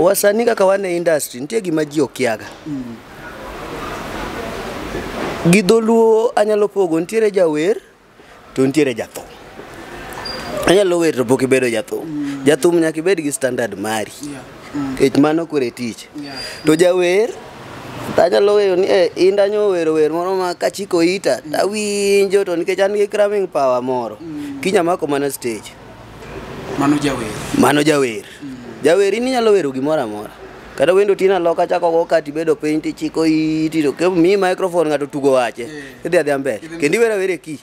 wasani kaka wane industry nitie gima ji okiaga. Gidholuo anyalo pogo nitiere jawer to nitiere jathum. Anyalo wer to pok ibedo jathum. Jathum nyaka ibed gi standard mari. Kech mano kore tich. To jawer anyalo weyo ni inda nyo wer moro ma kachiko ita tawinjo to nikech an gi cramming power moro. Kinya mako mana stage. Mano jawer. Jawer ini nyalo wero gimoro amora. Kada wendo tina loka chako go kati bedo piny tichiko iti to ke mi microphone ngato tugo wache. Idhi adhi mbele. Kendi were ki.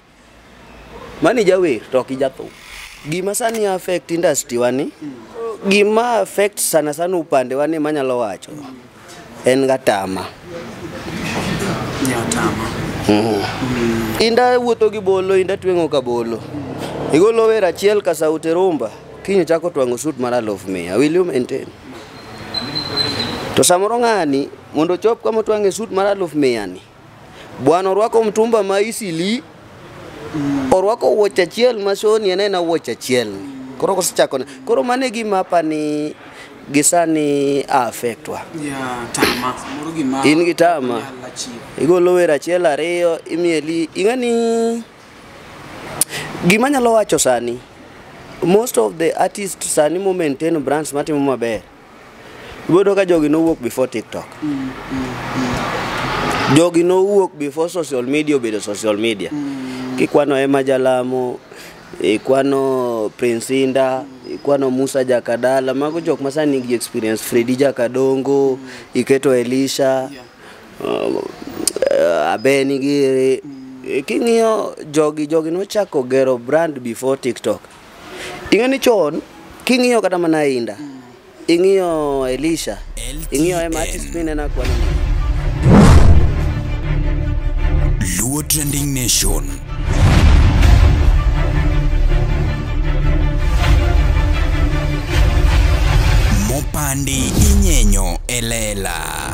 Mani jawer to ki jathum. Gima sani affect industry wani. Gima affect sana upande wani manyalo wacho. En gatama. Inda wuotho gi bolo, inda twengo ka bolo. Igolo wer achiel ka sauti rumba. Kinyo chako twango suit mara love me. Will you maintain? To samoro ngani mondo chop kama twange suit mara love me yani. Bwana orwako mtumba maisili. Orwako wuoch achiel masoni ene na wuoch achiel. Koro kosechako. Koro mane gima pani gisani affectwa. Tama. Moro gima. In gi tama. Igolo wer achiel ariyo imieli ingani gima nyalo wacho sani. Most of the artists sani mo maintain brands matimo maber. Ibodo ka jogi no work before TikTok. Jogi no work before social media obedo social media. Kikwano Emma Jalamo, ikwano Prince Inda, ikwano Musa Jakadala, mago jok masani nigi experience. Freddy Jakadongo, iketo Elisha, Abeni Giri. King'iyo jogi no chako gero brand before TikTok. Ingani chon, king'iyo kata mana Inda. Ing'iyo Elisha. Ing'iyo Emma artist mine na kwano. Luo Trending Nation. Mopandi inyenyo elela.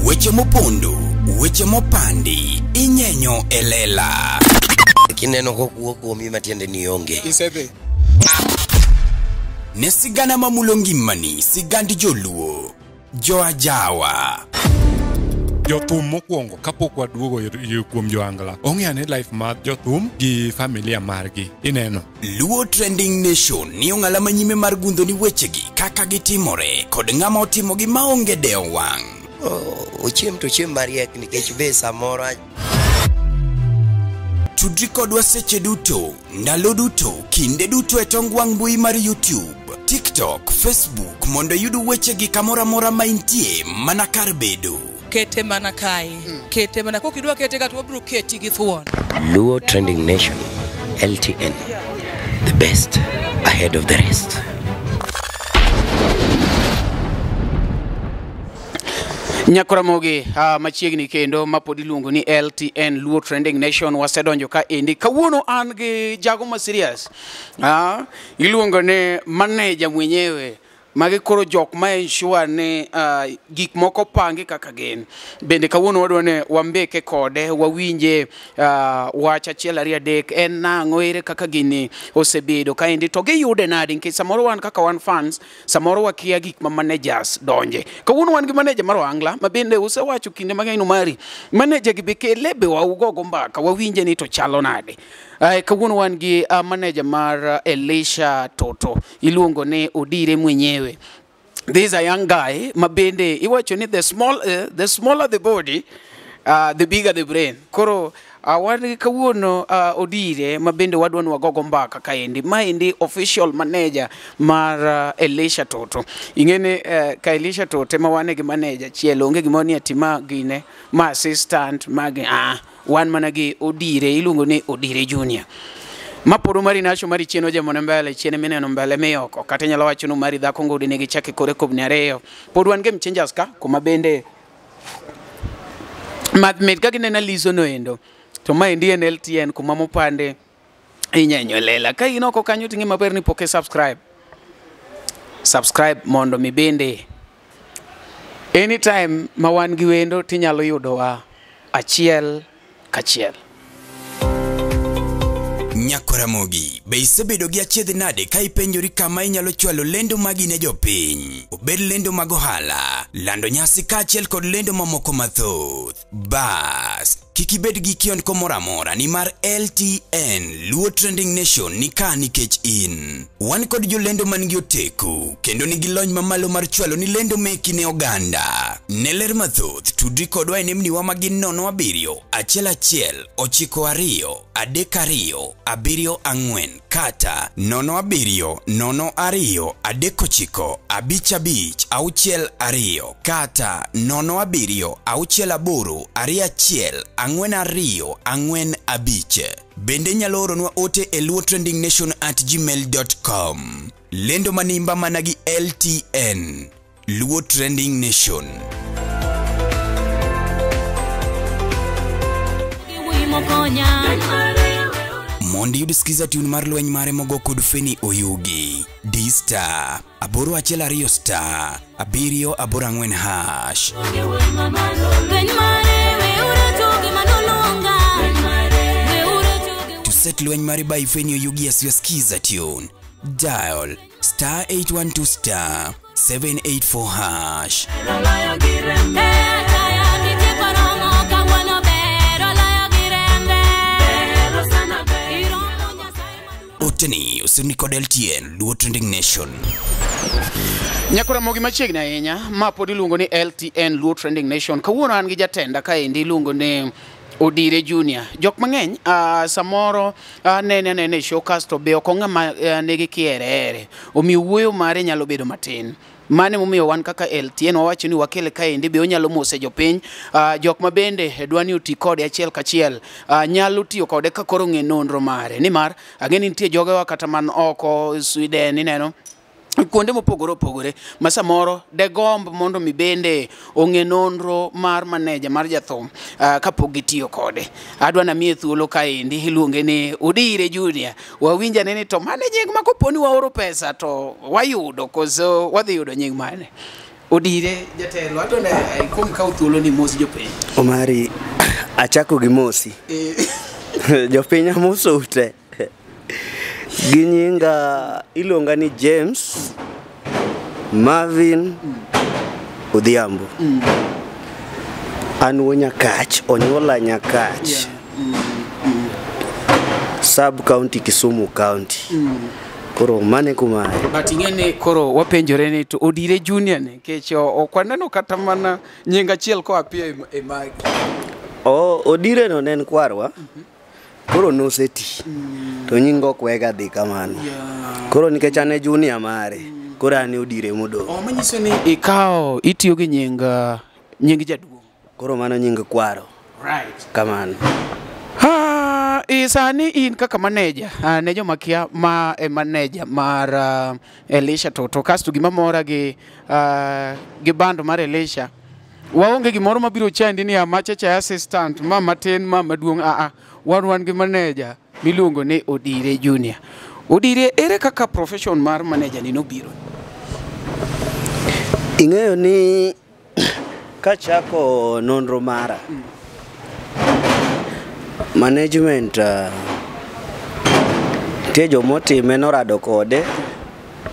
Weche mopondo, weche mopandi inyenyo elela. Kineno kokuok kuomi matiende ni onge. Isebe. Ne sigana mamulongimani, sigandi joluo, joajawa. Jothum mokwongo kapok waduogo kuom joangla. Ong'eane life mar jothum gi familia margi. Ineno. Luo Trending Nation ni ong'ala manyime mar gundo ni wechegi kaka gitimore kod ng'ama otimo gi maonge deo wang'. Ochiem to chiem mariek nikech be samoro. Tudri kodwa seche duto, ndalo duto, kinde duto e tong wang' mbui mar YouTube, TikTok, Facebook mondo yudu wechegi kamora mora maintie mana kar bedo. Kete mana kai. Kete mana kokidwa kete gato wabro keti gi thuon. Luo Trending Nation, LTN, the best ahead of the rest. Nyakuramogi machiegni kendo mapodi luongo ni LTN Luo Trending Nation wasedonjo ka endi kawuono an gi jago ma serious. Iluongo ne manager mwenyewe magi koro jok ma ensure ne gik moko pangi kaka gin. Bende kawuono wadwane wambeke kode wawinje wacha achiel ariyo adek en nang'o ere kaka gini osebedo ka endi to giyude nade nikech samoro wan kaka wan fans samoro wakia gik ma managers donje. Kawuono wan gi manager mar Wangla ma bende usewacho kinde mang'eny no mari manager gi be kelebe wa ugogo mbaka wawinje ni to chalo nade. Kawuono wan gi manager mar Elisha Toto iluongo ne Odire mwenyewe. This is a young guy mabende iwacho ni the smaller the body the bigger the brain. Koro wan gi kawuono Odire mabende wadwan wagogo mbaka kaendi maendi official manager mar Elisha Toto. Ingene ka Elisha Toto ma wane gi manager chielo onge gimoni atima gine ma assistant magi wan managi Odire iluongo ni Odire Junior. Maporo mari nacho mari chieno jamone mbele chiene mineno mbele meyoko kata nyalo wacho no mari dhako ngodi negi chake kore kobni ariyo. Pod wan game changers ka kuma bende madmet ka ginena lizo no endo to maendi en LTN kuma mopande inyenyo lela. Ka inoko kanyo tingi maber ni poke subscribe mondo mi bende anytime ma wan gi wendo tinyalo yudo wa achiel kachiel. Nyakoramogi, be isebedo gi achiedh nade ka ipenjori kama inyalo chwalo lendo magi ne jopiny? Obed lendo mag ohala, lando nyasi kaachiel kod lendo mamoko mathoth. Bas, kik ibed gi kiondko moro amora nimar LTN Luo Trending Nation ni ka nikech in. Wan kod jolendo man gi oteku kendo nigi lony mamalo mar chwalo ni lendo meki ne oganda. Ne ler mathoth tudri kodwa e nembniwa magin 07 11 92 32 74 kata 07 02 39 55 62 kata 07 68 21 42 45. Bende nyalo oronwa ote e luotrendingnation@gmail.com. Lendo manimba managi LTN Luo Trending Nation. Mondi yudisikiza tune mar lweny mare mogo kod Feni Oyugi. D-Star 812 star 784 hash. To set lweny mare by Feni Oyugi as you skiza tune, dial star 812 star 784 hash. Oteni usuni kod LTN Luo Trending Nation. Nyakoramogi machiegni ahinya ma pod iluongo ni LTN Luo Trending Nation. Kawuono an gi jatenda kaendi iluongo ni Odire Junior. Jok mang'eny samoro nene showcast to be ok ng'ama nigi kiere. Omiyo wuoyo mare nyalo bedo matin. Mane momiyo wan kaka LTN wawacho ni wakele kaendi be onyalo mose jopiny, jok ma bende dwani oti kode achiel kachiel nyalo tiyo kode ka koro ng'e nonro mare. Nimar ageni nitie jogewa kata man oko Sweden ineno kuonde mopogore opogore ma samoro de gomb mondo mi bende ong'e nonro mar maneja mar jathum kapok gitiyo kode. Adwa na miye thuolo kaendi iluonge ni Odire Junior. Wawinja nene to mane nying ma koponi waoro pesa to wayudo koso wadhi yudo nying mane. Odire jatelo adwa na ikom kaw thuolo ni mos jopiny. Omari achako gi mosi. Jopiny amoso ute. Ginyinga ilonga ni James Marvin Odhiambo. An wo Nyakach, onyuola Nyakach. Sub county Kisumu county. Koro mane kuma. But ingene koro wapenjore ni to Odire Junior ne kecho okwaneno kata mana nyinga achiel ko apia e magi. Odire no nen kwarwa. Koro noseti. To nyingo kwega dhi kamano. Koro nikech ane junior mare. Koro ane Odire modo. Manyiso ni ikawo itiyo gi nying jaduong'. Koro mano nying kwaro. Right. Kamano. Sani in kaka manager, ne joma kia ma manager mar Elisha Toto. Kasto gima mora gi bando mar Elisha. Waonge gimoro mabiro chandi ni amacha assistant ma matin ma maduong' wan gi manager miluongo ni Odire Junior. Odire, ere kaka profession mar manager ni nobiro? Ing'eyo ni kachako nonro mara management tie jomotime norado kode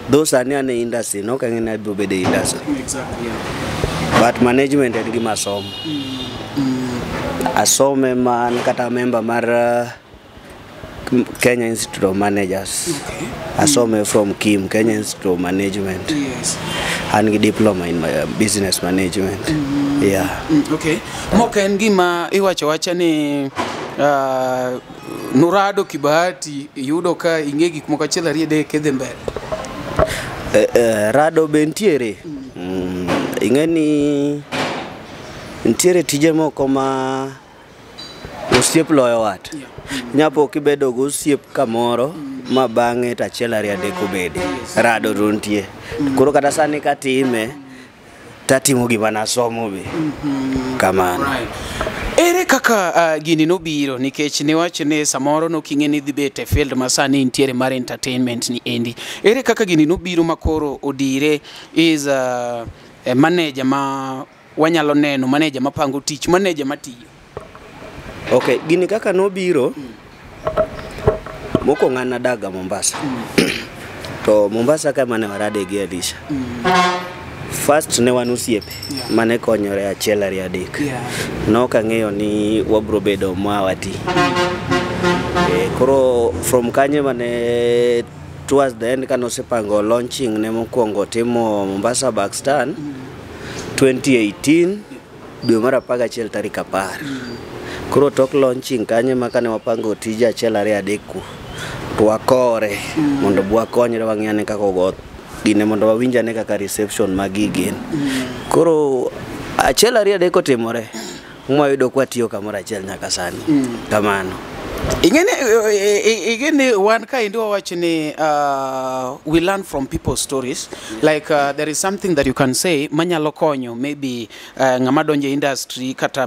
those are ane industry no kang'ena biro bedo industry. Exactly. But management en gima asomo. Asome man kata member mar Kenya Institute of Managers. Okay. Asome from KIM, Kenya Institute of Management. Yes. And a diploma in my business management. Yeah. Okay. Moka en gima iwacho wacha ni Nurado Kibahati yudo ka ing'e gik moko achiel ariyo adek kedhe mbele. Rado bentiere. Ing'e ni ntiere tije moko ma osiep loyo wat. Nyapo kibedo go osiep kamoro ma bang'e to achiel ariyo adek obede. Rado runtie. Koro kata sani katime tatimo gima nasomo be. Kamano. Ere kaka gini nobiro nikech niwacho ni samoro noking'e ni dhi bet e field ma sani ntiere mar entertainment ni endi. Ere kaka gini nobiro makoro Odire is a manager ma wanyalo neno, manager mapango tich, manager matiyo? Okay, gini kaka nobiro Mokwongo an adaga Mombasa. To Mombasa kama ne warade gi Elisha. First ne wan osiepe mane konyore achiel ariyo adek. Nok ang'eyo ni wabro bedo mawati. Koro from kanye mane towards the end kano sepango launching ne mokwongo timo Mombasa Backstand 2018 dwe mar 11 tarik 10. Koro tok launching kanye makane wapango tija achiel ariyo adek to wakore mondo bwakonyre wang'ane kaka ogot gine mondo wawinjane kaka reception magigin. Koro achiel ariyo adek otimore mwayudo kwa tiyo kamoro achiel nyaka sani. Kamano. Igene one kind of watching we learn from people's stories. Like there is something that you can say manyalo konyo maybe ngamadonje industry kata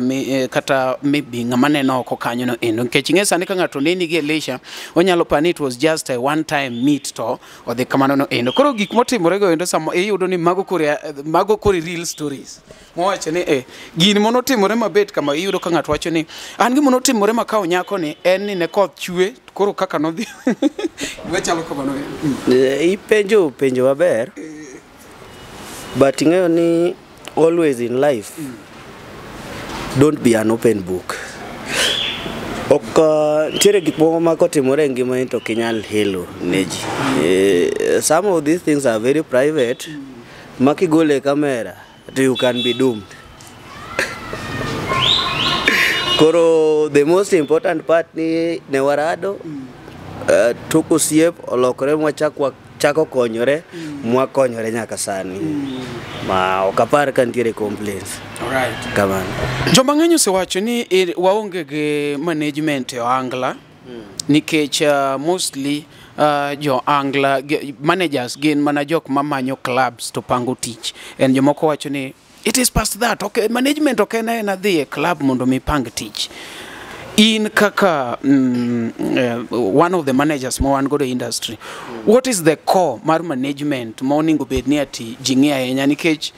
maybe ngamane no ko kanyo no endo nkech ngesa ni kanga to neni gi Elisha onyalo pani it was just a one time meet to or the kamano no endo koro gik motimore go endo samo iyudo ni mago kori real stories mowacho ni gini mono timore mabet kama iyudo ka ngato wacho ni an gi mono timore makao nyako ni en ni ne koth chue koro kaka no dhi wechalo kamano ipenjo maber but ing'eyo ni always in life don't be an open book. Tiere gik moko ma kotimore ngima to kinyal helo neji. Some of these things are very private. Makigole kamera you can be doomed. Koro the most important part ni ne warado tuko siep olokore mwachako konyore mwakonyore nyaka sani. Ma okapar kantiere complaints. Alright. Kamano. Joma ng'enyo sewacho ni waonge ge management e Angla nikech mostly jo Angla managers gin mana jok mamanyo clubs to pango tich. En jomoko wacho ni it is past that. Okay, management okay na dhi e club mondo mi pang tich. In kaka one of the managers mo wan go the industry. What is the core mar management morning obed ni ati jingi ahenya nikech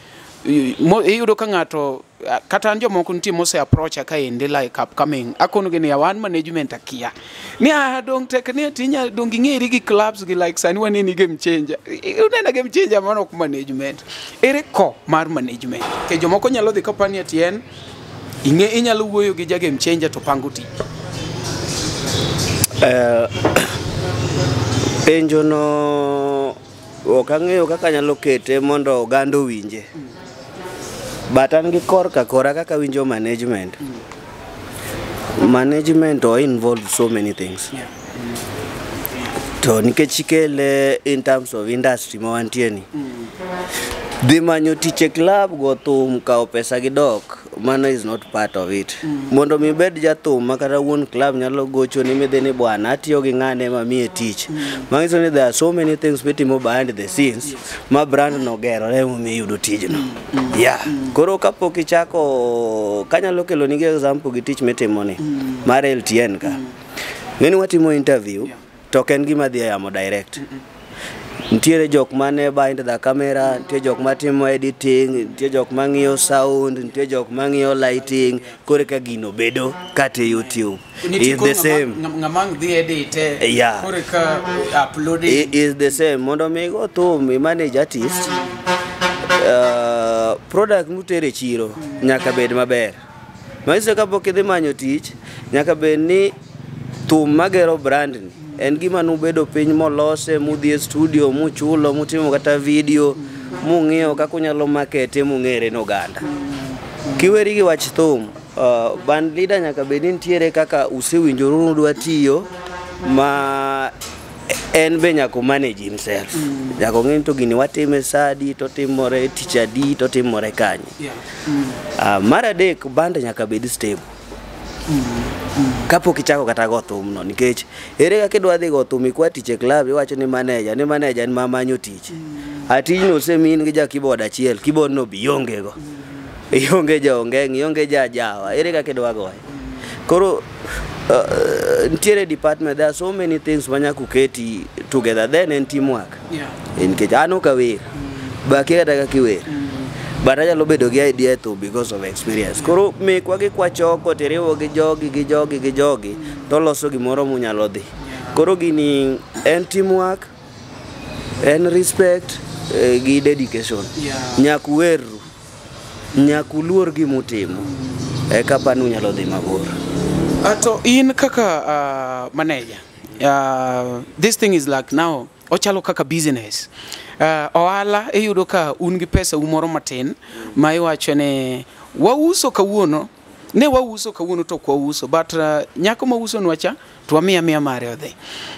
iyudo ka ngato kata anjo moko nitie mose approach ka ende like upcoming akono gini ya one management akia ni dong tek ni atinya dong ng'eri gi clubs gi like sani wan ni game changer unena game changer mano ku management ere ko mar management ke jomoko nyalo dhi kapani atien inyalo wuoyo gi ja game changer to pango ti penjo no okang'eyo kaka nyalo kete mondo ogando winje. But an gi kora kaka winjo management. Management or involved so many things. To nikech ikele in terms of industry ma wantie ni. Dhi manyo tich e club go thum kao pesa gi dok, mano is not part of it. Mondo mi bed jathum makata wuon club nyalo gocho ni midhi ni bwana atiyo gi ng'ane ma miye tich. Mangiso ni there are so many things pitimo behind the scenes ma brand no gero ne mi yudo tijno. Yeah. Koro kapok ichako kanyalo kelo ni example gi tich mitimo ni mar LTN ka. Ng'eni watimo interview to ken gima dhi yamo direct. Ntiere jok mane behind the camera, ntiere jok matimo editing, ntiere jok mang'iyo sound, ntiere jok mang'iyo lighting, kore ka gino bedo kate YouTube. Is the same. Ngamang the edit. Yeah. Kore ka uploading. Is the same. Mondo mi go to mi manage artist. Product mutere chiro nyaka bed maber. Maise kapok idhi manyo tich nyaka bed ni thum magero brand ni en gima nubedo piny molose mudhi e studio muchulo mutimo kata video mung'iyo kaka unyalo markete mung'ere no ganda. Kiweri gi wach thum band leader nyaka bed ni ntiere kaka usewinjoru udwa tiyo ma en be nyako manage himself. Nyako ng'eni to gini watime sadi to timore teacher di to timore kanye. Mar adek band nyaka bed stable. Kapok ichako kata go thum no nikech ere kaka idwa dhi go thum ikwa tich e club iwacho ni manager ni mamanyo tich. Atijno osemin gi ja keyboard achiel, keyboard no bionge go. Ionge jaonge, ionge jajawa. Ere kaka idwa goye. Koro ntiere department, there are so many things manyaka uketi together then en teamwork. Yeah. Nikech an ok awer. Bakia kata kaka iwer. But I love the idea too because of experience. Koro make wagi kwa choko teriwo gi jogi to loso gimoro munyalo dhi. Koro gini en teamwork, en respect gi dedication. Nyak weru, nyak uluor gimutimo. Eka panu nyalo dhi mabor. To in kaka manager, this thing is like now ochalo kaka business. Ohala iyudo ka un gi pesa umoro matin ma iwacho ne wauso kawuono, ne wauso kawuono to kwauso, but nyako ma uso nwacha to wamiya mare odhi.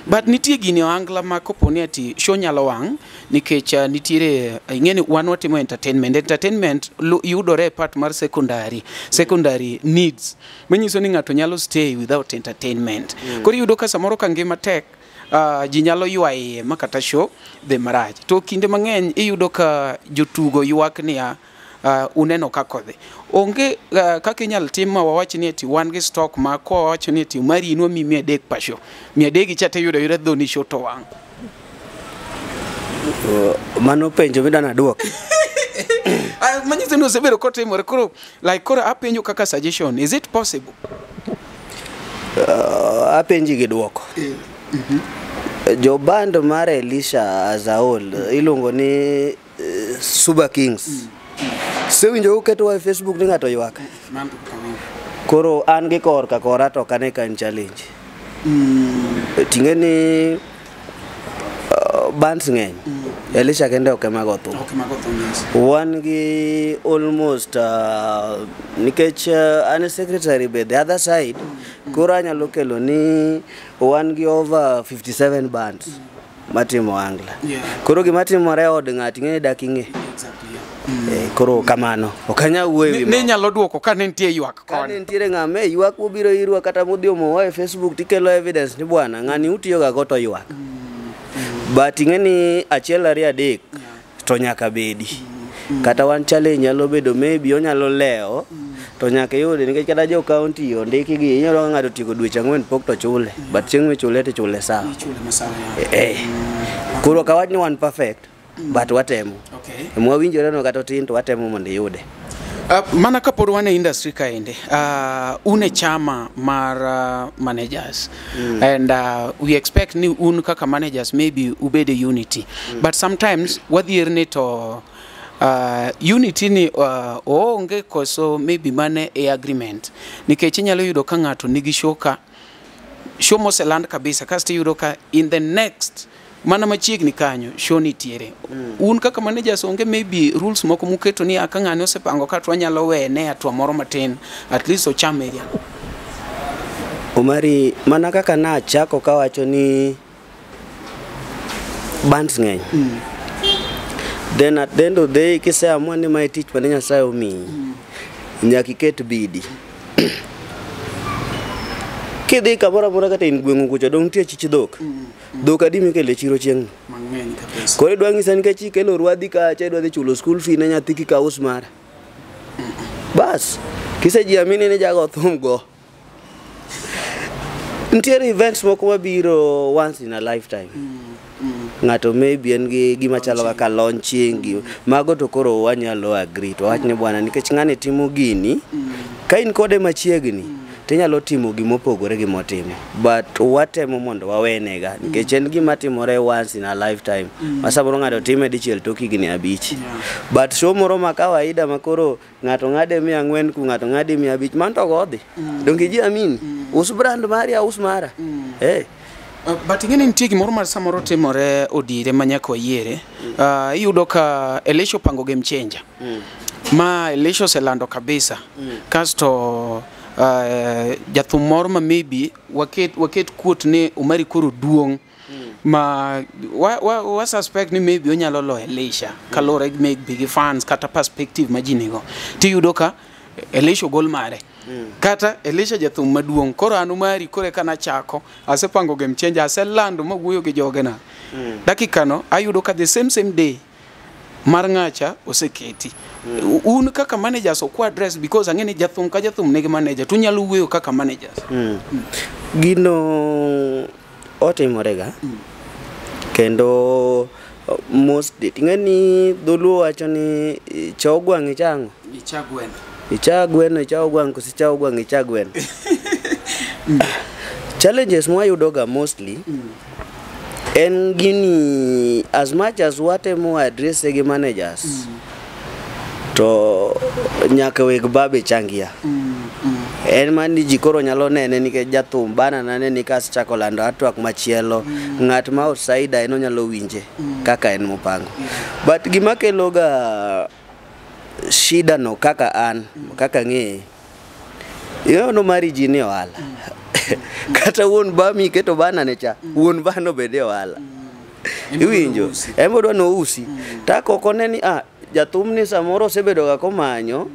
But nitie gini oangla ma koponi ati show nyalo wang nikech nitiere ing'eni wan watimo entertainment yudore part mar secondary needs, manyiso ni ng'ato nyalo stay without entertainment. Koro yudo ka samoro ka ngima tek ji nyalo ywaye makata show dhi marach. To kinde mang'eny iyudo ka jotugo ywak niya uneno kakodhi. Onge kaka inyal tim ma wawach ni ati wan gi stock ma ko wawach ni ati mari inwa mi 300 pa show. 300 chate yudo dhoni show to wang. Mano penjo midana duok. Manyiso no sebero kotimore koro like koro apenjo kaka suggestion, is it possible? Apenji gi duoko. Jo band mar Elisha as a whole ilongo ni Super Kings. Sewinjo uketo wa Facebook ni ng'ato ywak. Koro an gi kor ka kora to kane kan challenge. Tingeni bands ng'eny. Elisha kende okemago thum. Wan gi almost nikech an secretary be the other side. Koro anyalo kelo ni wan gi over 57 bands matimo angla. Koro gimatimore od ng'ati ng'eni dak ing'e. Koro kamano okanya wuoyi ne nyalo duoko ka ne nitie ywak kon. Ka ne nitiere ng'ame ywak mobiro irwa kata modhiomo wa e Facebook tikelo evidence ni bwana ng'ani utiyo ga goto ywak. But ing'eni achiel ari adek to nyaka bedi. Kata wan challenge nyalo bedo maybe onyalo leo to nyaka yude nikech kata jo county ondiki gi inyalo ng'ato tieko dweche 4 pok to chule, but chieng' michule to chule sawa. Koro kawach ni wan perfect but watemo. Mwawinjore no kata tin to watemo mondo yude. Mana kapod wane industry kaende, une chama mar managers and we expect ni un kaka managers maybe ubede unity, but sometimes wadhierne to unity ni onge koso maybe mane e agreement nikech inyalo yudo ka ng'ato nigi show moseland kabisa kasto yudo ka in the next mana machiegni kanyo show nitiere. Un kaka managers onge maybe rules moko muketo ni aka ng'ani osepango ka to nyalo wene atwa moro matin at least ocham area. Omari mana kaka na chako kawacho ni bands ng'eny. Then at the end of the day kiseamua ni mai tich pane Nyasaye omiyi nyaka iket bidi. Kidhi kamoro amora kata in gweng'u kucho dong tie chich dhok. Dhok adi mikele chiro chieng'. Mang'eny kabisa. Koro idwa ng'isa ni kachi kelo rwadhi kacha idwa dhi chulo school fee ne nyathi kika us mara. Bas kisejiamini ni jago thum go. Ntiere events moko mabiro once in a lifetime. Ng'ato maybe en gi gima chalo kaka launching mago to koro wanyalo agree to wach ni bwana nikech ng'ani timo gini ka in kode machiegni tinyalo timo gimopogore gi motimo, but watemo mondo wawenega nikech en gima timore once in a lifetime. Masaboro ng'ato time dichiel toki gini abich, but show moro ma kawaida makoro ng'ato ng'ade 400 ku ng'ato ng'ade 500 man to godhi donge ji amini us brand mari us mara. But ing'eni nitie gimoro mar samoro timore odire manyako yiere iyudo ka Elisha pango game changer ma Elisha selando kabisa kasto jathum moro ma maybe waket kuot ne Omari koro duong' ma wa suspect ni maybe onyalo lo Elisha kalore make big fans kata perspective majinigo tiyudo ka Elisha gol mare kata Elisha jathum maduong' koro anu mari kore kana chako asepango game changer aselando mawuoyo gi jogena dakika no ayudo ka the same day mar ng'acha oseketi. Un kaka managers okwa address because ang'eni jathum ka jathum nigi manager tunyalo wuoyo kaka managers. Gino otimorega kendo most ing'eni dholuo wacho ni chogwang' ichango ichagwen ichagwen ichagwang' kusichagwang' ichagwen. Challenges mwayudoga mostly en gini, as much as watemo address gi managers to nyaka weg babe changia. En mani ji koro nyalo nene nikech jathum bana nane ni kas chako lando atwak machielo, ng'at ma outside eno nyalo winje kaka en mopango. But gima keloga shida no kaka an, kaka ng'e, no mari ji ni ohala. Kata wuon ba mi keto bana ne cha, wuon ba no bede ohala. Iwinjo, embo dwa no usi. Ta koko neni jathum ni samoro sebedo ga komanyo,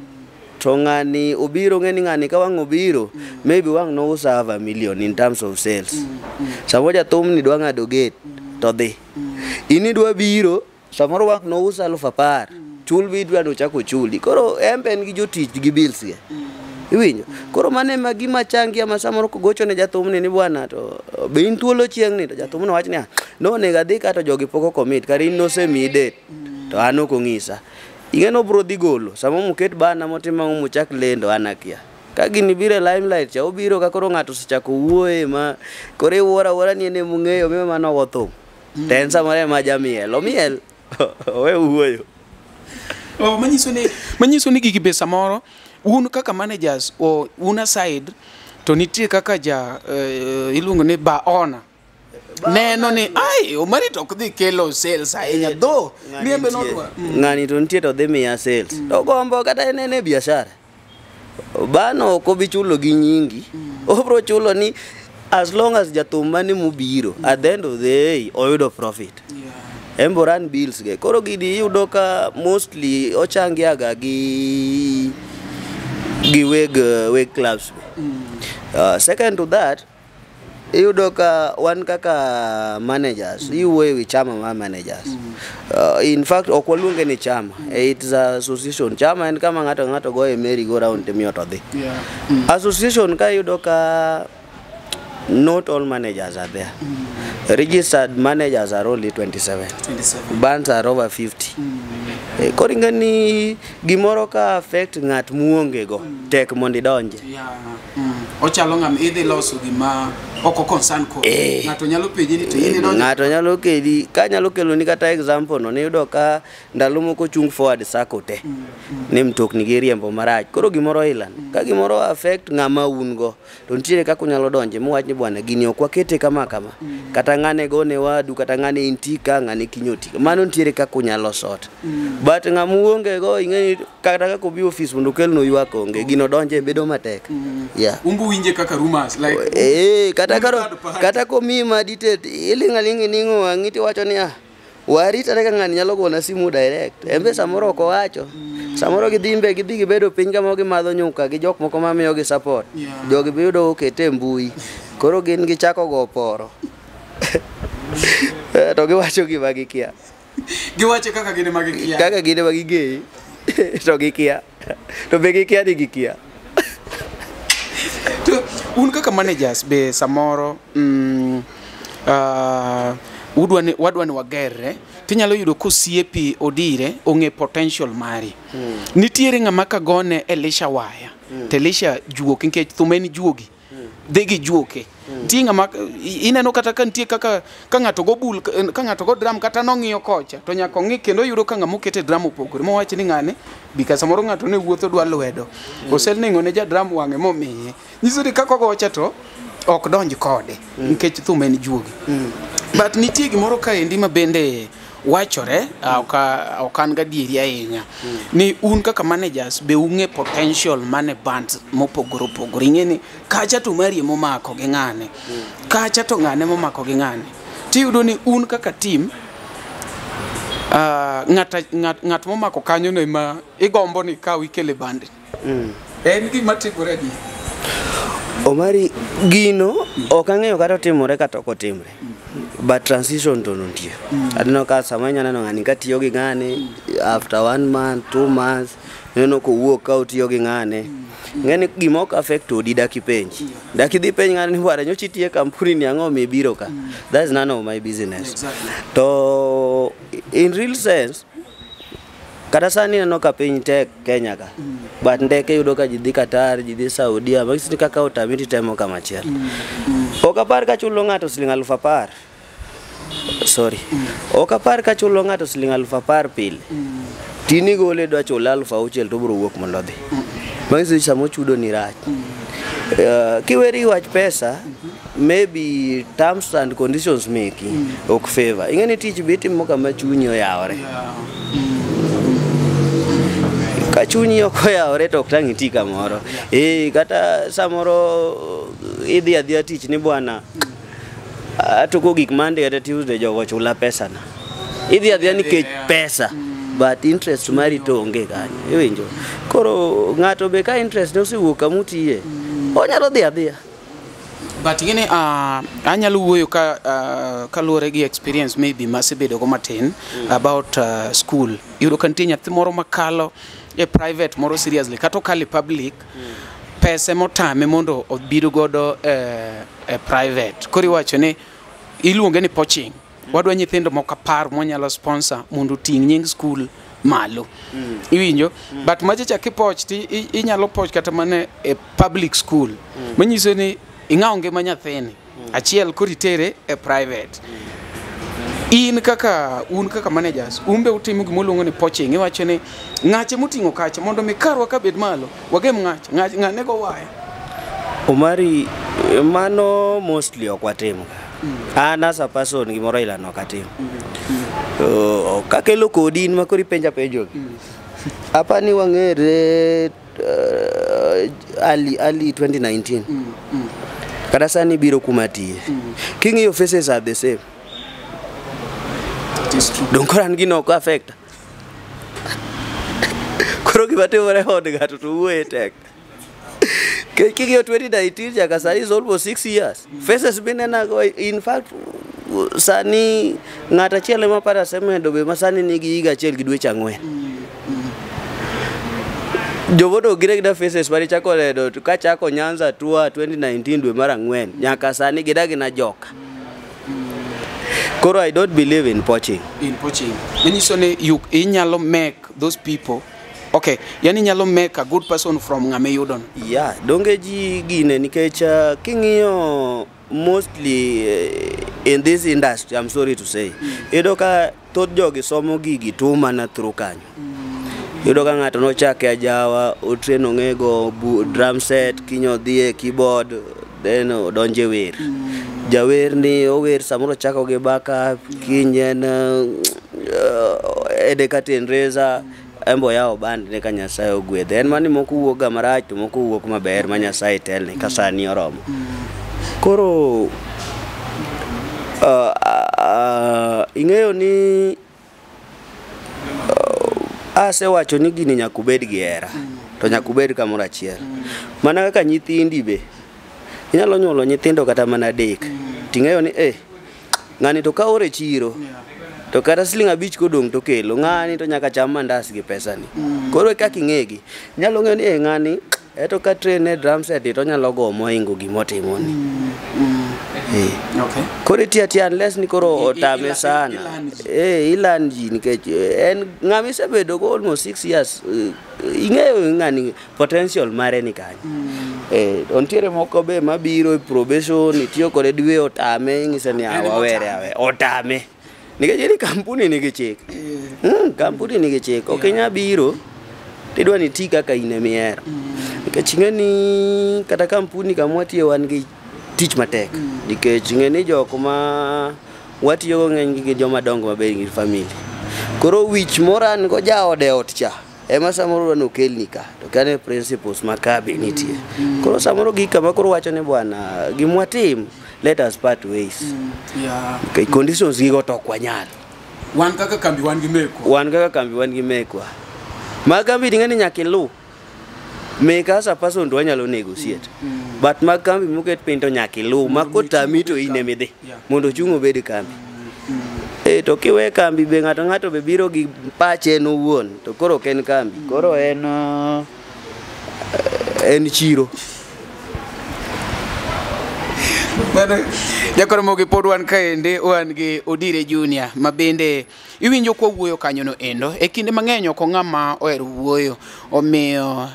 to ng'ani obiro ng'eni ng'ani ka wang' obiro, maybe wang' no usa have $1 million in terms of sales. Samoro jathum ni dwa ng'ado gate, to dhi. Ini dwa biro, samoro wang' no usa 10,000, chul bidwa no chako chuli. Koro emben gi jotich gi bills ge. Iwinjo, koro mane ma gima changia ma samoro kogocho ne jathum ni bwana to be in thuolo chieng' ni, to jathum no wach ni no nega dhi ka to jogi poko commit kar in no semi date, to an ok ong'isa. Ingeno bro dhi golo, samo muket bana motimo muchak lendo anakia. Ka gini bire limelight cha obiro ka koro ng'ato sechako wuoye ma kore wora ni ene mung'eyo mema mano wothum. Ten samore ma jamiel, omiel. We wuoyo. Manyiso ni gigi be samoro un kaka managers o una side to nitie kaka iluongo ni ba owner. Neno ni Omari to ok dhi kelo sales ahinya do niembe nodwa ng'ani to nitie to dhi miya sales to gombo kata ene biashara bano ok obi chulo gi nyingi obro chulo ni as long as jathum mane mubiro at the end of the day oyudo profit. Embo run bills ge koro gidi yudo ka mostly ochangiaga gi weg clubs. Second to that, yudo ka wan kaka managers, iwuoyo wi chama ma managers. In fact ok waluonge ni chama, it's a association. Chama en kama ng'ato goye merry go round temiyo to dhi. Association ka yudo ka not all managers are there. Registered managers are only 27. Bands are over 50. Koringa ni gimoro ka affect ng'at muonge go tek mondi donje. Ochalo ng'am idhi loso gima oko concern ko. Ng'ato nyalo peji ni to yini donje. Ng'ato nyalo kedi ka nyalo kelo ni kata example no yudo ka ndalo moko chung forward sako te. Ni mtokni gi riembo marach. Koro gimoro ilan. Ka gimoro affect ng'ama un go to ntiere kaka nyalo donje mu wach ni bwana gini ok wakete kama. Kata ng'ane go ne wadu kata ng'ane intika ng'ane kinyoti. Mano ntiere kaka nyalo sort. But ng'amuonge go ing'eni kata ka kobi office mondo kelno ywak onge gino donje bedo matek. Umbu winje kaka rumors like kata komi madite ilingalingi ningo angiti wacho ni warita ka ng'ani nyalo gona simu direct. Embe samoro ko wacho. Samoro gidhi gibedo piny kama gimadho nyuka gi jok moko mamiyo gi support. Jogi biyudo okete mbui. Koro gin gichako go poro. To giwacho gima gikia. Giwache kaka gine magikia. Kaka gine magigei. To gikia. To be gikia di gikia. To un kaka managers be samoro wadwa ni wagerre tinyalo yudo kosiepi odire ong'e potential mari. Nitiere ng'ama ka gone Elisha waya. Elisha juok nikech thumeni juogi. Degi juoke. Tinga ineno kata ka nitie kaka ka ng'ato go bul ka ng'ato go drum kata nong'iyo kocha to nyaka ng'i kendo yudo ka ng'amo kete drum opogore mo wach ni ng'ane bika samoro ng'ato ne wuotho dwa lwedo osel ningo ne ja drum wang'e momiye nyiso ni kaka gocha to ok donj kode nikech thumeni juogi. But nitie gimoro ka endi ma bende wachore okan gadieri ahinya ni un kaka managers be ung'e potential mane bands mopogore opogore. Ing'eni kacha to mari momako gi ng'ane kacha to ng'ane momako gi ng'ane tiyudo ni un kaka team ng'at momako kanyo no ma igombo ni ka wikele band en gima timore gi Omari gino ok ang'eyo kata timore kata ok otimre. But transition to nontie. Adino ka samanya nano ng'ani katiyo gi ng'ane after 1 month 2 months neno ko wuok ka utiyo gi ng'ane. Ng'eni gima ok affect odi daki penji. Daki dhi penji ng'ani wara nyochi tiye kampuni ni ang'o mibiro ka. That's none of my business. Exactly. To in real sense Kata sani neno ka piny tek Kenya ka. But ndeke yudo ka ji dhi Qatar, ji dhi Saudia, makisi kaka otamiti temo kama chiel. Ok apar ka chulo ng'ato siling 10,000. Sorry. Ok apar ka chulo ng'ato siling 10,000 pile. Tini gole dwa chulo 6,000 to bro wuok mondo dhi. Makisi samo chudo ni rach. Kiweri wach pesa, maybe terms and conditions making ok favor. Ingeni tich biti mo kama chunyi oyawore. Ka chunyi ok oyawore to ok tang' iti kamoro. Kata samoro idhi adhiya tich ni bwana atoko gik Monday ata Tuesday jogo chula pesa na. Idhi adhiya nikech pesa. But interest mari to onge kanyo. Iwinjo. Koro ng'ato be ka interest no siwuok kamutiye. Onyalo dhi adhiya. But ingene anyalo wuoyo ka luore gi experience maybe masebedo go matin about school. Yudo kan tin nyathi moro makalo e private moro seriously kata kali public pesa motame mondo obido godo e private. Kori wacho ne iluonge ni poaching. Wadwa nyithindo moko apar monyalo sponsor mondo ting' nying school malo. Iwinjo? But machacha kipoch ti inyalo poch kata mane e public school. Manyiso ni ing'aonge ma nyathini. Achiel koritere e private. Un kaka managers, umbe utimo gimoluongo ni poaching. Iwacho ni ng'ache moting'o kacha mondo mi karwa ka bed malo. Wagem ng'ane go waya. Omari mano mostly ok watimo. An as a person gimoro ilano katimo. Kakelo kodi in makori penja penjo. Apani wang'ere early 2019. Kada sani biro kumatie. King'iyo faces are the same. Don't koran gino ko affect. Koro gibatimore hod gato to wuoye tek. King'iyo 2019 jaka sani is almost 6 years. Faces been in fact sani ng'ata chiele ma para semedo be masani nigi higa achiel gi dweche 4. Jovodo gida faces bari chako ledo ka chako Nyanza tour 2019 dwe mar 4 nyaka sani gidagi na joka. Koro I don't believe in poaching. Menyiso ni you inyalo make those people okay, yani nyalo make a good person from ng'ame yudon. Yeah, donge ji gine nikech king'iyo mostly in this industry, I'm sorry to say. Yudo ka thoth jogi somo gigi to mana through kanyo. Yudo ka ng'ato nochake ajawa, otreno ng'ego drum set, kinyo dhie keyboard, then odonje wer. Jawer ni ower samoro chako gi baka, kinyen edekaten reza, embo yao band ne ka Nyasaye ogwedhe. En mani moko wuok ga marach to moko wuok maber ma Nyasaye telne ka sani oromo. Koro ing'eyo ni asewacho ni gini nyakubed gi hera to nyakubed kamoro achiel. Mana kaka nyithindi be inyalo nyuolo nyithindo kata mana adek. Ting'eyo ni ng'ani to ka ore chiro to kata siling 5 kodong to kelo ng'ani to nyaka cham mandas gi pesa ni. Koro kaka ing'egi nyalo ng'eyo ni ng'ani eto ka train e drum set to nyalo go moingo gimotimo ni. Okay. Koro tia unless ni koro otame sana. Ilan ji nikech en ng'ami sebedo go almost 6 years. Ing'eyo ng'ani potential mare ni kanyo. Ontiere moko be mabiro e probation itiyo kode dwe otame ing'ise ni awere otame. Nikech ni kampuni nigi chik. Kampuni nigi chik. Ok inya biro tidwa ni ti kaka in emiero. Nikech ing'eni kata kampuni kamwatiye wan gi tich matek. Nikech ing'eni joko ma watiyogo ng'eny gi joma dongo maber gi family. Koro wich moran go jaode ot cha ema samoro no kelni ka to kane principles makabe nitie. Koro samoro gika makoro wacho ni bwana gimwatim let us part ways. Okay, conditions gigo to kwanyal. Wan kaka kambi wan gi mekwa. Makambi ing'eni nyakilu. Make as a person to anyalo negotiate. But makambi muket pinto nyakilu makotami to ine midhi. Mondo chungo bedi kambi. To kiwe kambi be ng'ato be biro gi pache no wuon to koro ken kambi. Koro en chiro. Jakoro mogi pod wan kaende wan gi Odire Junior ma bende iwinjo kwa wuoyo kanyo no endo e kinde mang'eny ok ng'ama ohero wuoyo omiyo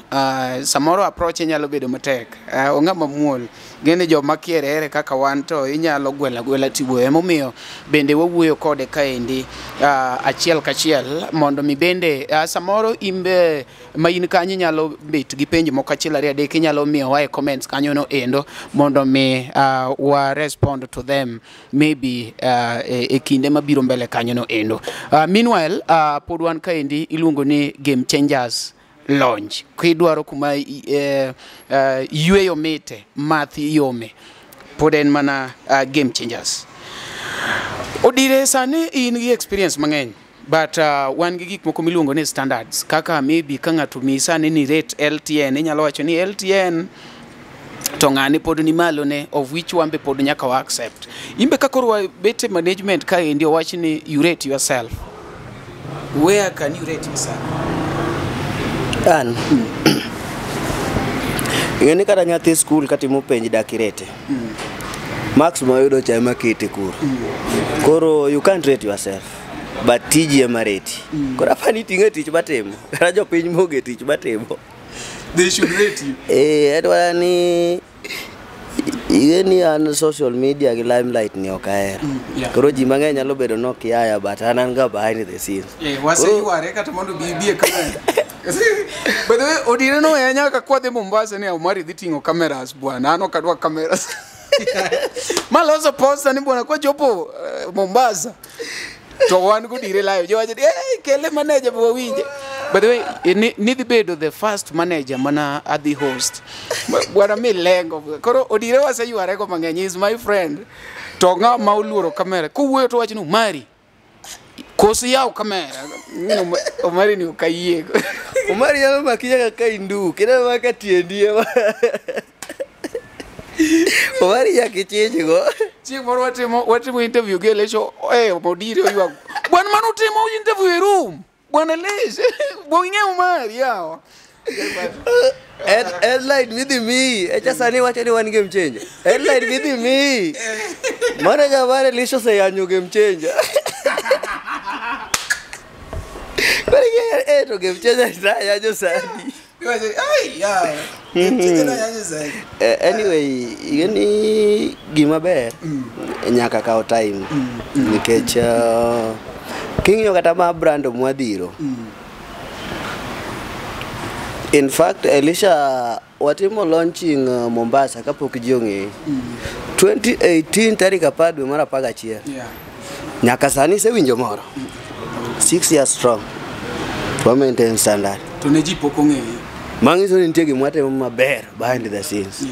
samoro approach nyalo bedo matek ong'ama muol gene joma kiere kaka wan to inyalo gwela tibuoyo emomiyo bende wawuoyo kode kaendi achiel kachiel mondo mi bende samoro imbe ma in kanyo nyalo bet gi penjo moko achiel ariyo adek inyalo miyo wa e comments kanyo no endo mondo mi wa respond to them maybe e kinde mabiro mbele kanyo no endo. Meanwhile pod wan kaendi iluongo ni Game Changers Lounge kuidwaro kuma yweyo mite mathi yome pod en mana Game Changers. Odire sani in gi experience mang'eny but wan gi gik moko miluongo ni standards kaka maybe ka ng'ato misa ni rate LTN inyalo wacho ni LTN to ng'ani pod ni malo ne of which one be pod nyaka wa accept imbe kakoro bete management ka endi owach ni you rate yourself. Where can you rate yourself? An ng'eni kata nyathi school katimo penj dakirete max moyudo cha ema kete kuro koro you can't rate yourself but tiji ema rate koro apani tinge tich batemo kata jopiny moge tich batemo They should rate you. Edwara ni igeni an social media gi limelight ni okaera koro ji mang'eny nyalo bedo no kiaya but an ga behind the scenes wase yuare kata mondo bibie kamera. By the way, Odire no enya ka kwa de Mombasa ni Omari dhitingo cameras bwana ano kadwa cameras. Maloso poster ni bwana kwa jopo Mombasa to wan go dire live jo waje kele manager bo winje. By the way, need bedo the first manager mana at the host. Bwana mi lengo. Koro Odire wase yuare ko mang'eny is my friend. To nga mauluoro kamera. Kuwuoyo to wacho no Mari. Kosi yao kamera. Omari ni ukaiye. Omari yama makinya kaka indu. Kina maka tiendie. Omari ya kichenji go. Chieng moro watimo interview gele cho Odire oywa. Bwana manu timo interview e room. Bwana lese. Bonge Omari yao. Headline with me. Echa sani wacho ni wan game changer. Headline with me. Manager mare lisho se yanyo game changer. To game changer yanyo sani. Anyway, igeni gima ber nyaka kao time nikech king'yo kata ma brand mwadhiro. In fact, Elisha watimo launching Mombasa kapok ji ong'e 2018 tarik 10 dwe mar 11 nyaka sani se winjo moro 6 years strong to maintain standard to ne ji pok ong'e mangiso ni nitie gima watimo maber behind the scenes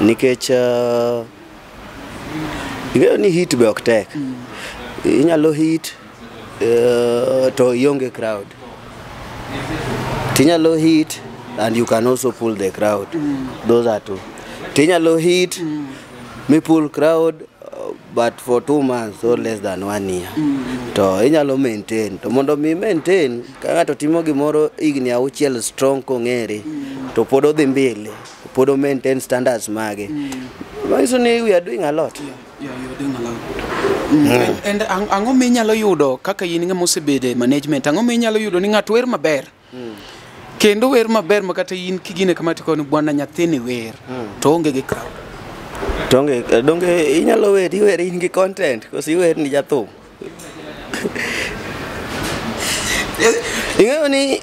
nikech ing'eyo ni hit be ok tek inyalo hit to ionge crowd Tinyalo hit and you can also pull the crowd. Those are two. Tinyalo hit, me pull crowd, but for 2 months or less than 1 year. To inyalo maintain. To mondo mi maintain, kanga to timo gimoro igni auchiel strong kong'ere. To podo dhi mbele. Podo maintain standards mage. So we are doing a lot. Yeah, you're doing a lot. And ang'o minyalo yudo kaka in ng'ama osebede management ang'o minyalo yudo ni ng'ato wer maber kendo wer maber makata in kigine kama tiko ni bwana nyathini wer to onge gi crowd to onge donge inyalo wer in gi content kosi wer ni jathum ing'eyo ni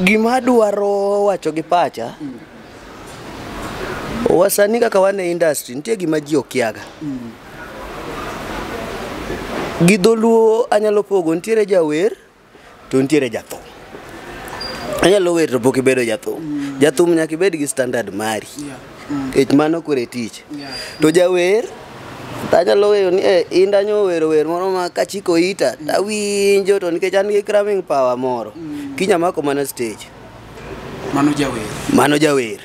gima dwaro wacho gi pacha wasani kaka wane industry nitie gima ji okiaga Gidoluo anyalo pogo ntiere jawer to ntiere jathum. Anyalo wer to poki bedo jathum. Jathum nyaka ibed gi standard mari. Kech mano kore tich. To jawer tanyalo weyo ni indanyo wer moro ma kachiko ita tawinjo to nikech an gi cramming power moro. Kinya mako mana stage. Mano jawer.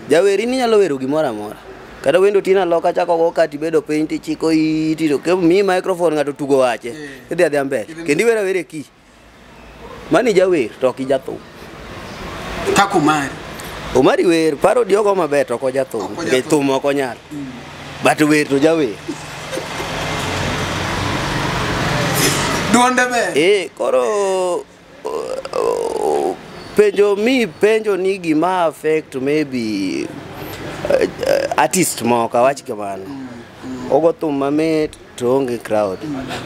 Jawer ini nyalo wero gimoro amora. Kada wendo tina loka chako go kati bedo paint chiko iti to ke mi microphone ngato tugo wache idhi adhi ambe kendi wera were ki mani jawer to ki jathu Omari wer paro diogo maber to ko jathum. Ke thum ok onyal. But wer to jawer. Duonde be. Koro penjo ni gima affect maybe artist moko awach kamano. Ogo thum mamit to onge crowd.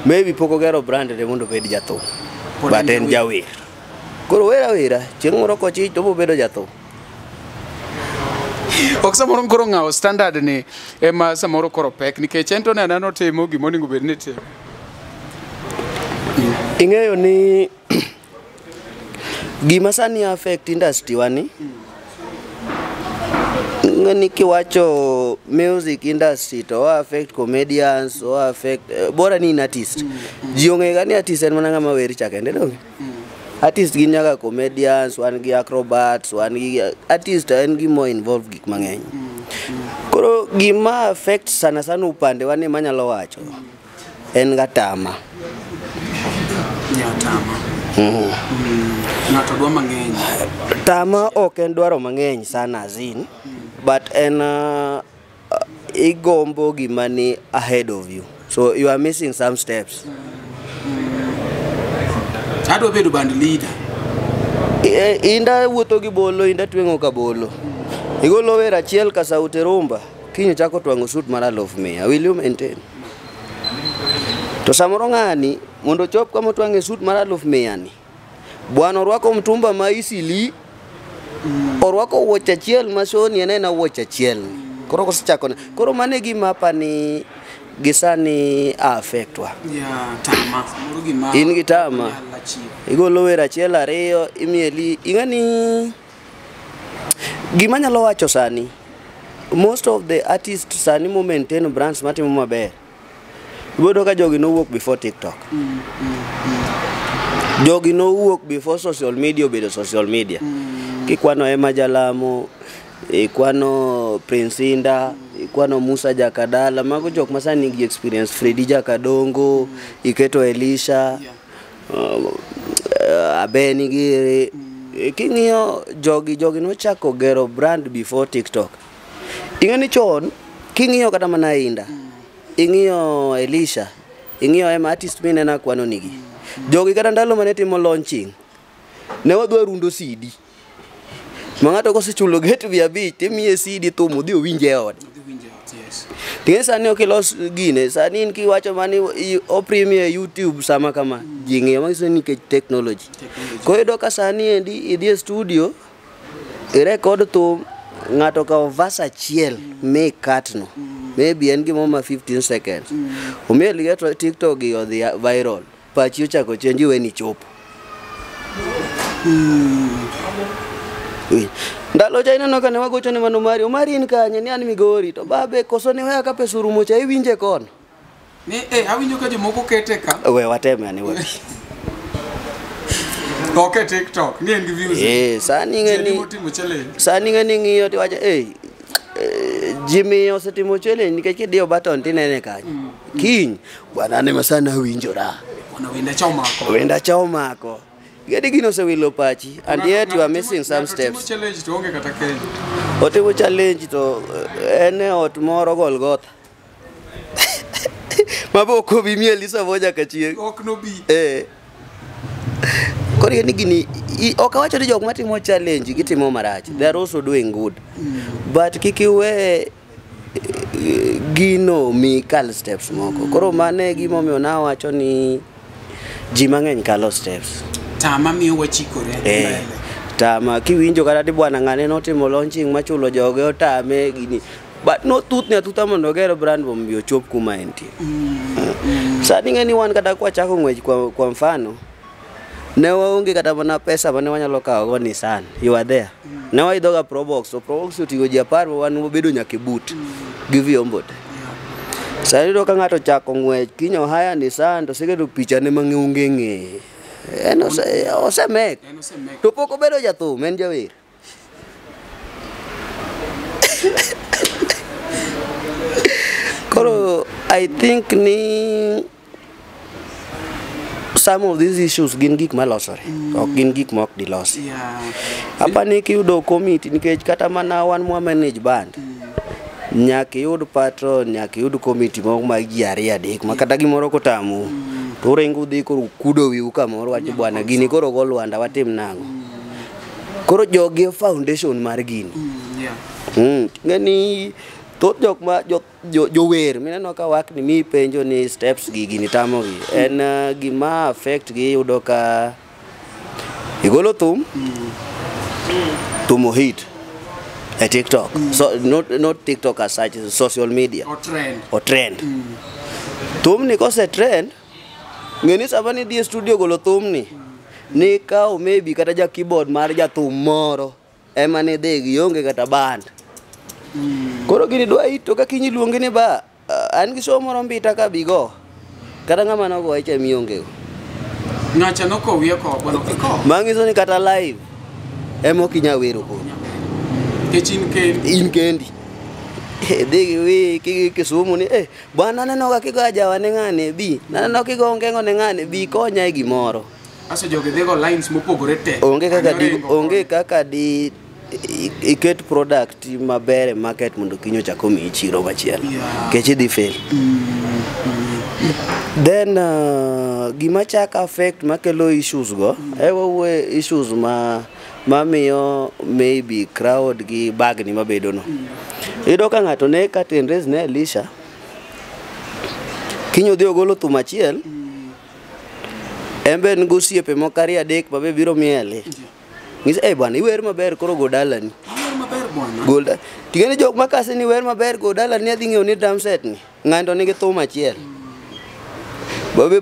Maybe poko gero brand de mondo bed jathum. But en jawer. Koro wera chieng' moro kochich to bobedo jathum. Ok samoro koro ng'awo standard ni ema samoro koro pek nikech en to neno timo gima onego bed ni timo. Ing'eyo ni gima sani affect industry wani ngani kiwacho music industry to affect comedians or affect bora ni artist ji ong'ega ni artist en mana ng'ama wer chakende donge artist gin nyaka comedians wan gi acrobats wan gi artist en gimo involve gik mang'eny koro gima affect sana upande wani manyalo wacho en gatama Ng'ato dwa mang'eny. Tama ok en dwaro mang'eny sana azin but en igombo gima ni ahead of you so you are missing some steps. Adwa bedo band leader. Inda wuotho gi bolo inda twengo ka bolo. Igolo wer achiel ka Sauti Rumba kinyo chako twango suit mar 100,000 will you maintain? To samoro ng'ani mondo chop kama twange suit mar 100,000 ni bwana orwako mtumba ma isili orwako wuoch achiel ma soni en wuoch achiel koro kosechako koro mane gima pani gisani affectwa tama moro gima in gi tama igolo wer achiel ariyo imieli ing'ani gima nyalo wacho sani most of the artists sani mo maintain brands matimo maber bodo ka jogi no wuok before TikTok. Jogi no wuok before social media obedo social media. Kikwano Emma Jalamo, ikwano Prince Inda, ikwano Musa Jakadala, mago jok masani nigi experience Freddy Jakadongo, iketo Elisha, Abeni Giri. King'iyo jogi no chako gero brand before TikTok. Ing'ani chon king'iyo kata mana Inda. Ing'iyo Elisha, ing'iyo Emma artist mine na kwano nigi. Jogi kata ndalo mane timo launching. Ne wadwa rundo CD. Mang'ato kosechulo get via beat imiye CD thumo dhi owinje od. Ting'e sani okilos gine, sani in kiwacho mani o premiere YouTube sama kama. Jing'e mangiso ni nikech technology. Koyudo ka sani endi idhi studio irekod thum ng'ato ka verse achiel make cut no. Maybe en gimo ma 15 seconds. Umeli get TikTok gi odhi viral. Pachi ochako chenji weni chopo. Ndalo cha ineno kane wagocho ne mano Omari in kanye ni an Migori to babe koso ne waya ka pesuru mocha iwinje kono. Ne awinjo ka jomoko kete ka. We wateme ani we. Okay TikTok ni en gi views. Sani ng'eni ng'iyo ti wacho Jimmy osetimo challenge nikech kidiyo button tinene kanyo. Kiny bwana ne masana winjora. Wenda chaumako. Gedi gino sewilo pachi and yet you are missing some steps. Otimo challenge to ene ot moro Golgotha. Maboko bi Elisa moja kachie. Ok no bi. Kori ni gini okawacho ni jok matimo challenge gitimo marach. They are also doing good. But kikiwe gino mikal steps moko. Koro mane gimo miona wacho ni ji mang'eny kalo steps. Tama miyo wachikore. Tama kiwinjo kata bwana ng'ane notimo launching machulo joge otame gini. But no tutne atuta mondo gero brand bombi ochop kuma entie. Sani ng'eni wan kata kwa chako ng'wech kwa mfano. Ne waonge kata mana pesa mane wanyalo kawo go Nissan. You are there. Ne waidho ga Probox. So Probox otingo ji 10 wan obedo nyaka boot. Give you ombote. Sani do ka ng'ato chako ng'wech kinyo haya Nissan to segedo picha ne mang'onge ng'e. Osemek. To poko bedo jathum en jawer. Koro I think ni some of these issues gin gik malosore, ok gin gik mok dilosi. Apani kiyudo committee nikech kata mana wan mwa manage band. Nyaka yud patron, nyaka yud committee moko mag ji ariyo adek ma kata gimoro kotamu. To rengo dhi koro kudo wiu kamoro wacho bwana gini koro go Lwanda watim nango. Koro jogi foundation mar gini. Ngani tot jok ma jower mineno ka wakni mi penjo ni steps gi gini tamogi en gima affect gi yudo ka igolo thum hit at TikTok. So not TikTok as such, social media or trend. Thum ni kose trend ngeni sabani di studio golo thum ni ka maybe kata ja keyboard mar ja thum moro ema ne degi yonge kata band. Koro gini dwa ito ka kinyi luonge ni ba an gi somo moro mbita ka bigo kata ngama no go eche mionge ngacha no ko wiye ko bono ko mangiso ni kata live emo kinya wero ko in kendi digi wi ki somo ni bwana neno ka kigo ajawa ne ngane bi neno kigo ongengo ne ngane bi konya gimoro aso joge dego lines mopogore te onge kaka di iket product mabere market mundo kinyo chako mi chiro machielo kechi di fail. Then gima chaka affect makelo issues go ewe issues mamiyo maybe crowd gi bagni mabedo no ido ka ngato ne katendres ne Elisha kinyo dhi ogolo thum achiel embe ngosiepe mokari adek babe biro miele ngis bwana iwer maber koro godalani golda tigene jok makase ni wer maber godalani adhi ng'eyo ni drum set ni ng'ando nigi thum achiel babe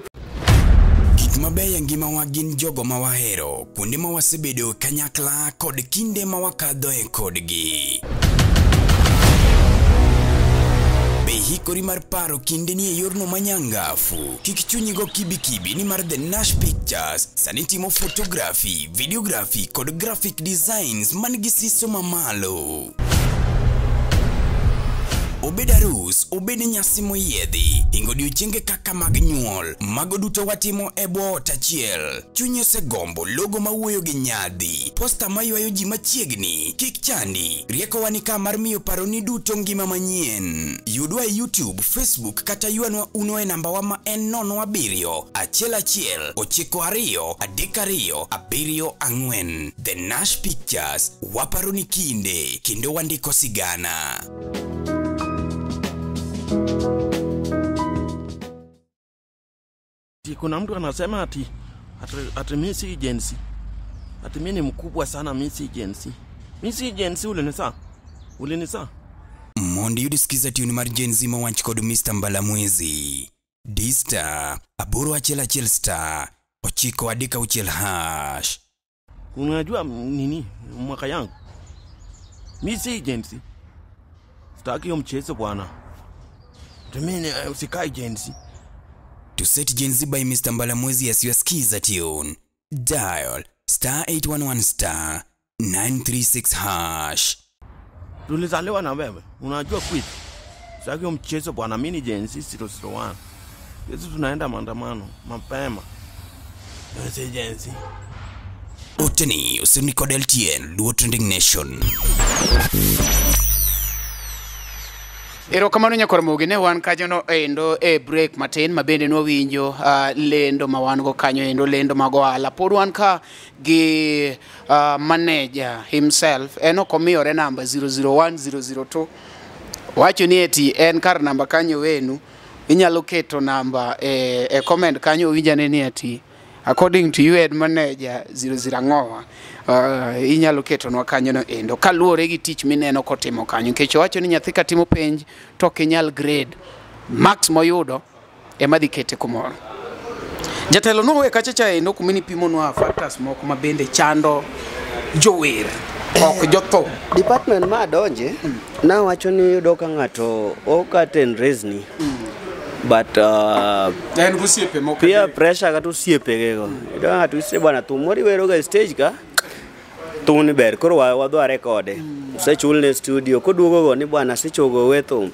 gik mabeyo ngima wa gin jogo ma wahero kuonde ma wasebedo kanyakla kod kinde ma wakadhoe kodgi hikori mar paro kinde ni yorno manyangafu kik chunyigo kibi ni mar The Nash Pictures sani timo photography, videography kod graphic designs man gi siso mamalo. Obed arus, obed nyasi moyiedhi, ingo odiochienge kaka mag nyuol, mago duto watimo e bwo ot achiel. Chunyi osegombo logo mawuoyo gi nyadhi, posta maywayo ji machiegni, kik chandi, rieko wani ka mar miyo paroni duto ngima manyien. Yudwa e YouTube, Facebook kata yuanwa uno e namba wa ma en 07 11 92 32 74. The Nash Pictures, waparoni kinde, kendo wandiko sigana. Kuna mtu anasema ati mimi si agency. Ati mimi ni mkubwa sana, mimi si agency. Mimi si agency ulinisa. Mondi yudisikiza tuni mar Gen Z mawach kod Mr. Mbalamwezi. D-Star, aboro achiel star, 9 * Unajua nini mwaka yangu? Mimi si agency. Sitaki hiyo mchezo bwana. Mimi usikai agency. To set Gen Z by Mr. Mbalamwezi as your skiza tune. Dial *811 936#. Tulizaliwa na wewe. Unajua quit. Sasa mchezo bwana, mimi ni Gen Z 001. Sisi tunaenda maandamano mapema. Sasa Gen Z. Oteni usinikode LTN Luo Trending Nation. Erokamano Nyakoromogi ne wan kanyono endo break matin mabende no winjo lendo ma wan go kanyo endo lendo mag ohala. Pod wan ka gi manager himself eno komiyore namba 001002 wacho ni eti en kar namba kanyo wenu inyalo keto namba e comment kanyo winjane ni eti according to you head manager 00 inyalo keto no kanyo no endo kaluore gi tich mineno kotimo kanyo kech wacho ni nyathi ka timo penj to kinyal grade max moyudo ema dhi kete kumoro. Jatelo no we kachacha endo kumini pimo no factors moko mabende chando jower ok jotho department ma donje na wacho ni yudo ka ngato okaten resni but then gusiepe moko peer pressure ka to siepe gego ida ngatu ise bwana tu mori wero ga stage ka tuni ber koro wadwa rekode se chulne studio koduogo go ni bwana sechogo weto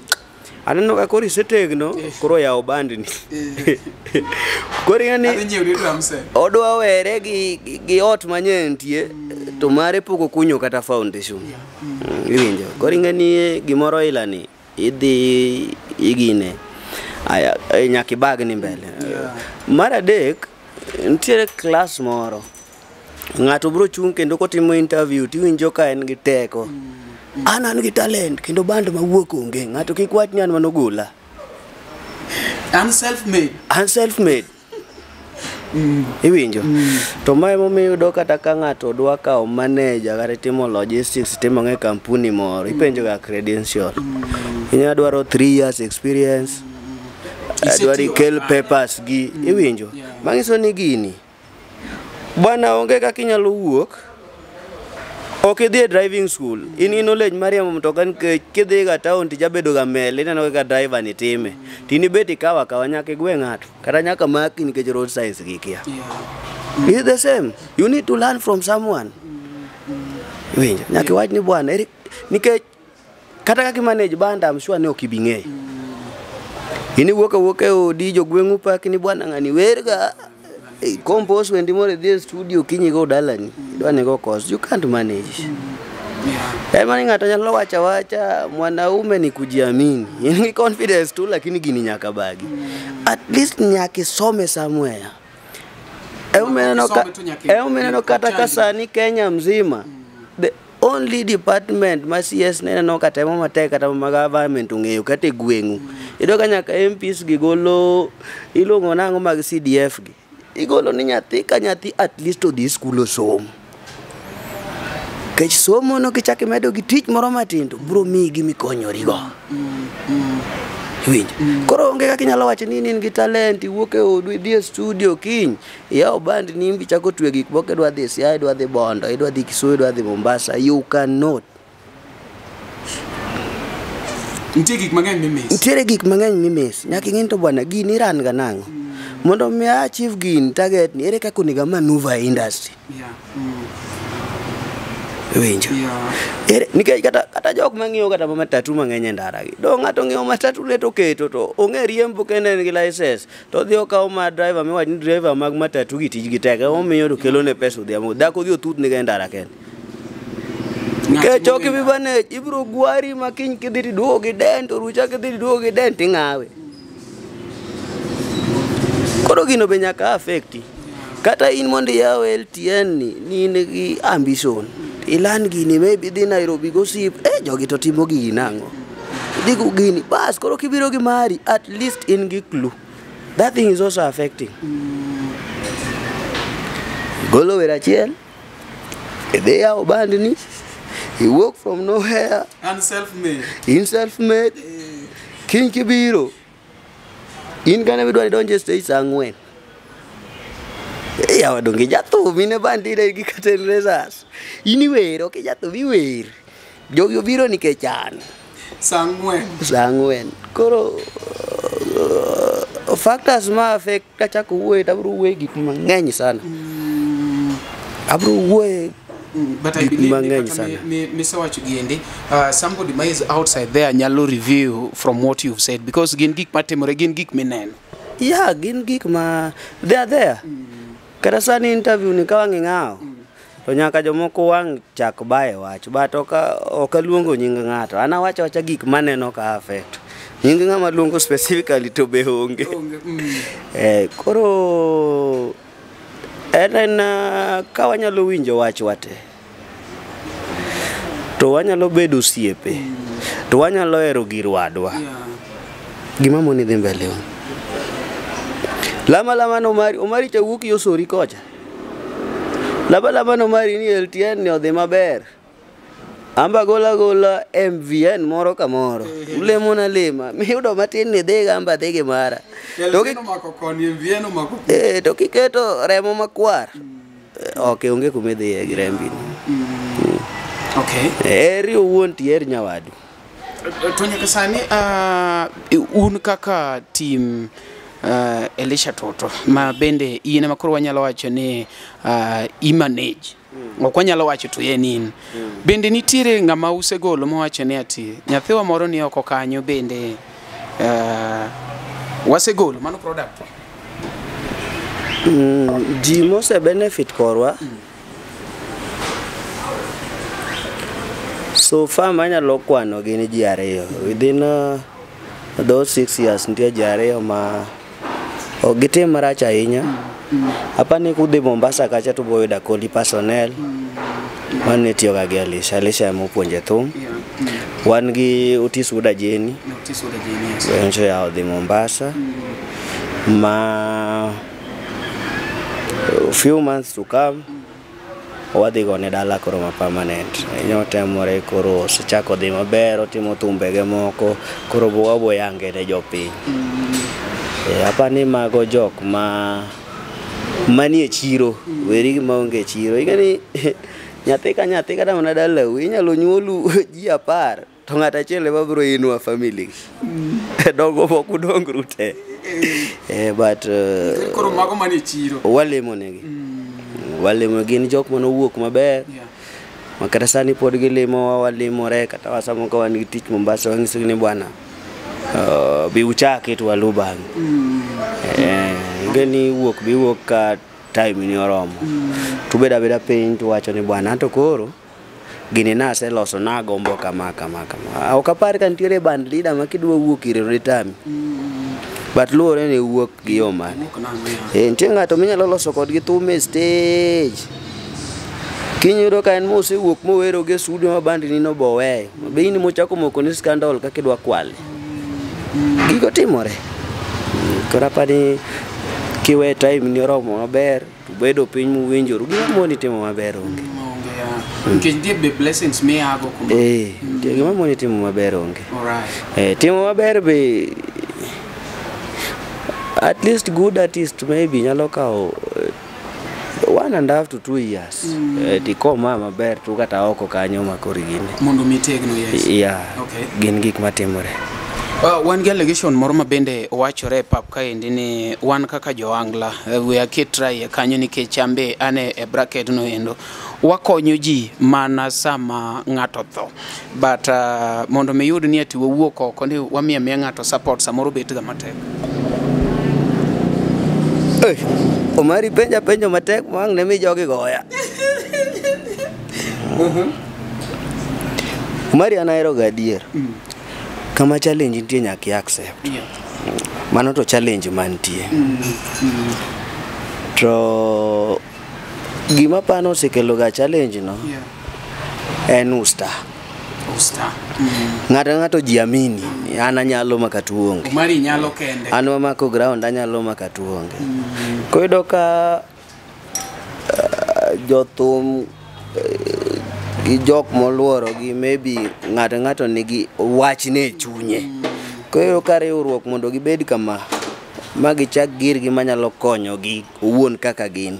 Aneno ka koro isetegno, koro yawo bandi ni. Koro ng'ani odwa were gi ot manyien tie, to mare poko kunyo kata foundation. Iwinjo. Koro ng'ani gimoro ilani, idhi igine. Nyaki bag ni mbele. Mar adek, nitiere class moro. Ng'ato bro chung kendo kotimo interview, tiwinjo ka en gi teko. An gi talent kendo band mawuok onge. Ng'ato kik wach ni an manogola. I'm self-made. Iwinjo. To mae momiyo yudo kata ka ng'ato dwa kawo manager kata timo logistics timo ng'e kampuni moro, ipenjo ga credential. Inya dwaro 3 years experience. Dwari kel papers gi. Iwinjo. Mangiso ni gini. Bwana onge kaka inyalo wuok. Ok idhi driving school. In knowledge Mariam mtoka kidhi ga town tijabedo ga mele ineno ka driver ni time. Tini beti kawa nyaka gwe ng'ato. Kata nyaka maki nikech road science gikia. It's the same. You need to learn from someone. Winjo. Nyaka wach ni bwana nikech kata kaka manage banda I'm sure ne okibing'e. Ini wuok e odi jogwengu pa kini bwana ng'ani werga. Compose when more the studio kinyi go dalani. Dwane go cost. You can't manage. Mani ng'ato nyalo wacha mwanaume ni kujiamini. Ni confidence tu lakini gini nyaka bagi. At least nyaki some somewhere. Umeneno kata kasani Kenya mzima. The only department ma CS neno kata matek kata ma government ung'eyo kata gwengu. Ido ka nyaka MPs gigolo ilongo nango mag CDF gi. Igolo ni nyathi ka nyathi at least to this school osom. Kech somo no kichaki medo gi tich moro matindo bro migi mikonyori go. Winjo. Koro onge kaka inyalo wacho ni in gi talent iwuok e odu idhi studio kiny yawo band ni imbi chako twe gik moko dwa dhi Siaya dwa dhi Bondo dwa dhi Kisumu dwa dhi Mombasa. You cannot. Nitiere gik mang'eny mimis. Nyaka ing'e to bwana gini ran ga nango. Mondo mi achieve gin target ni ere kaka oniga maneuver industry. Winjo. Nikech kata jok mang'iyo kata matatu mang'eny ndara gi. Do ng'ato ng'iyo matatu leto keto to ong'e riembo kende gi license. To dhi okawo ma driver mi wach ni driver mag matatu gi tij gi tek. Omiyo to kelo ne pesa odhiambo. Dhako dhi otut ni ndara kende. Ke choki bibane ibro gwari makiny kidhi duogi den to rucha kidhi duogi den ting'awe. Koro gino be nyaka affecti. Kata in mondo yaw LTN ni in gi ambition. Ilan gini maybe dhi Nairobi go sip jogi to timo gini nango. Digo gini bas koro kibiro gi mari at least in gi clue. That thing is also affecting. Golo wera chiel. They are band ni. He work from nowhere. And self-made. In self-made. King kibiro. In kana bidwa donje stage sangwen. Ya wadonge jatu mine bandire gi katenresas. Ini wero ke jatu bi wer. Jogi biro ni ke chan. Sangwen. Koro factors ma affect kacha kuwe tabru we gik mang'eny sana. Abru we but I believe Mr. Wachugiendi, somebody might is outside there nyalo review from what you've said because gin gik matemore gin gik minen. Yeah, gin gik ma they are there. Kata sani interview ni kawa ng'ao. To nyaka jomoko wang chak bae wach but oka luongo nying ng'ato. Ana wacha gik maneno ka affect. Nying ng'ama luongo specifically to be onge. Koro ena ka wanyalo winjo wach wate. To wanyalo bedo osiepe. To wanyalo hero gir wadwa. Gima moni dhi mbele. Lama no Omari chawuok yo sori kocha. Lama no Omari ni LTN ni odhi maber. Amba gola MVN moro ka moro. Ulemo na lema. Miyudo matin ni dhega amba dhege mara. To kiketo remo makwar. Okay, onge kumedhi gi rembi. Okay. Eri owuon tier nyawadu. To nyaka sani un kaka team Elisha Toto ma bende ine makoro wanyalo wacho ni i-manage. Ok wanyalo wacho to yenin. Bende nitiere ng'ama usegolo mowacho ni ati nyathiwa moro ni oko kanyo bende wasegolo mano product ji mose benefit korwa so far manyalo kwano gin ji ariyo within those 6 years nitie ji ariyo ma ok gitim marach ahinya apani kudhi Mombasa kacha to boyuda kodi personnel mane tiyoga gi Alisha mopuonje thum wan gi Otis Uda Jeni wencho ya odhi Mombasa ma few months to come wadhi gone dala koro ma permanent nyotemore koro sechako dhi maber otimo thumbege moko koro bo yange ne jopiny apani mago jok ma manie chiro weri maonge chiro ingani nyathi ka nyathi kata mana dalau inyalo nyuolu ji 10 to ng'ata achiel ema biro inwa family dongo moko dongru te but koro mago manie chiro walemo negi walemo gin jok mano wuok maber makata sani pod gilimo walimore kata wasamo ka wan gi tich Mombasa wangiso ni bwana bi uchake to walubang ngeni wuok bi wuok ka time ni oromo to beda piny to wacho ni bwana to koro gini nase loso na gombo kama ok apar ka ntiere band leader ma kidwa wuok ire retami but luore ne wuok gi yo mane nitie ng'ato minyalo loso kodgi thume stage kinyudo ka en mose wuok mowero ge studio ma band ni no boweyo be ni mochako moko ni scandal ka kidwa kwale gigo timore kora pani kiwe time ni oromo maber to bedo piny muwinjoru gima moni timo maber onge Nkende be blessings me ago kuma gima moni timo maber onge alright timo maber be at least good artist maybe nyalo kao 1.5 to 2 years tikoma maber tu kata oko kanyo makori gine mondo mitegno yes okay gin gik matimore wan gi allegation moro ma bende wachore pap kaendi ni wan kaka joangla we are try kanyo nikech chambe ane e bracket no endo wakonyo ji mana sama ng'ato tho but mondo me yud ni ati wuok oko ni wamiya ng'ato support samoro bet ga matek Omari penjo matek mang ne mi jogi goya Omari anaero gadier kama challenge nitie nyaki accept mano to challenge mantie to gima pano sekelo ga challenge no en usta ng'ato jiamini ana nyalo makatuonge Omari nyalo kende an mamako ground anyalo makatuonge koido ka jothum gi jok moluoro gi maybe ng'ato nigi wachne chunye koyo ka riwruok mondo gibed kama magi chak girgi manyalo konyo gi owuon kaka gin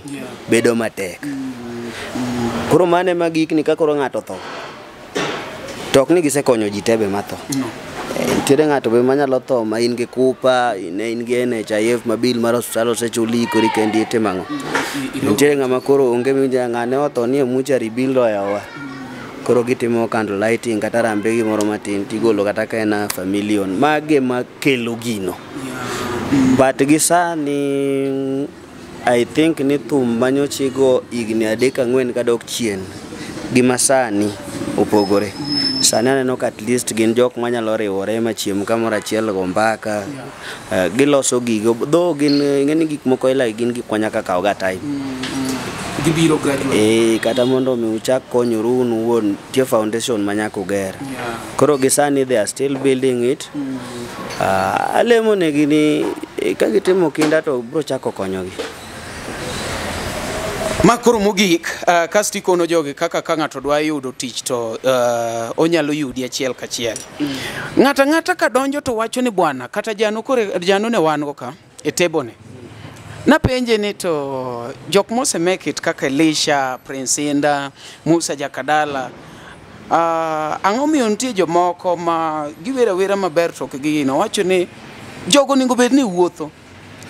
bedo matek koro mane magikni ka koro ng'ato tho tok ni gisekonyo ji tebe matho nitiere ng'ato be manyalo tho ma in gi kupa in gi NHIF mabil mar hospital osechuli kori kendi temang'o nitiere ng'ama koro onge ng'ane otho ni muchari bill oyawa koro gitimo candle lighting kata rambe gimoro matin tigolo kata ka en familion mage makelo gino but gisani I think ni thum manyochigo igni 3-4 kadok chien gima sani opogore sani aneno ka at least gin jok manyalo riwore machiem kamoro achiel go mbaka giloso gigo though gin ng'eni gik moko ila gin gik manyaka kawo ga time gibiro graduate kata mondo mi uchak konyoru wuon tie foundation manyaka uger koro gisani they are still building it alemo ne gini ka gitimo kinda to bro chako konyogi makoro mogik kasti kono jogi kaka ka ng'ato dwa yudo tich to onyalo yudi achiel kachiel ng'ata ka donjo to wacho ni bwana kata jano ne wan go ka e tebone na penje ni to jok mose make it kaka Elisha Prince Inda Musa Jakadala ang'o miyo nitie jomoko ma giwera wera maber to gino wacho ni jogo ningo bed ni wuotho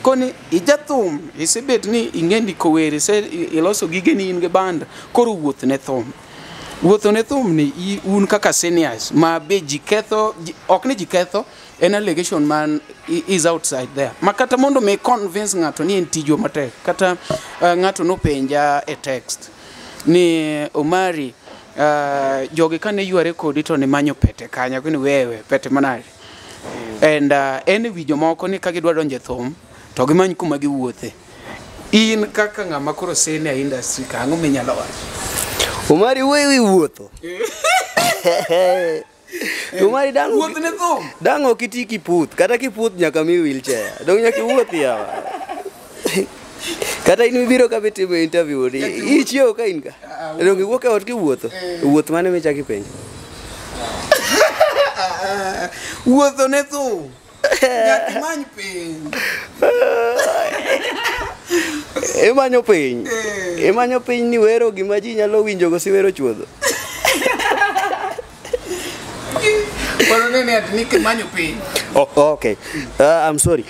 koni ijathum isebet ni ing'endi kowere se iloso gige ni in ge band koro wuoth ne thum wuotho ne thum ni un kaka seniors ma be jiketho ok ni jiketho en allegation man is outside there makata mondo me convince ngato ni en tijo matek kata ngato no penja e text ni Omari jogi kane yuare kodi to ne manyo pete kanya kuni wewe pete manari and en wi jomoko ni kagidwa donje thum to gimany kuma giwuothe in kaka ngama koro senior industry kango minyalo wacho Omari wewe wuotho Omari dango kiti kiputh kata kiputh nyaka mi wheelchair dong nyaka wuothi yawa kata in biro ka bitimo interview ni ichio ka inka dong iwuok e ot ki wuotho wuoth mane michaki penjo wuotho ne thum nyaka many piny imanyo piny ni wero gima ji nyalo winjo go si wero chuodho okay I'm sorry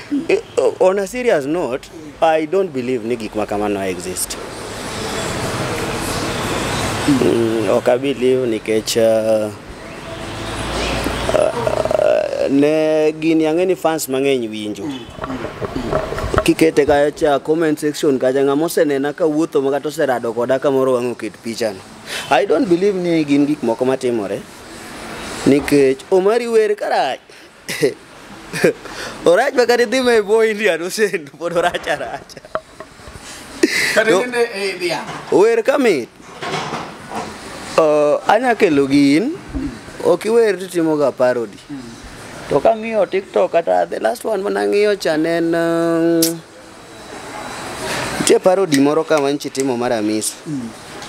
on a serious note I don't believe ni gik makamano exist okay believe nikech ne gini ang'eni fans mang'eny winjo kikete kayo cha comment section kaja ng'amosenena ka wuotho makata oserado koda kamoro wang'o ket picha no I don't believe ni gin gik moko matimore nikech Omari wer karach orach bakati dhime e bo India no sendo pod orach aracha wer kamit anya kelo gin okiwer timo ga parody to kang'iyo TikTok kata the last one manang'iyo chanen tie parody moro kama nchi timo mara miss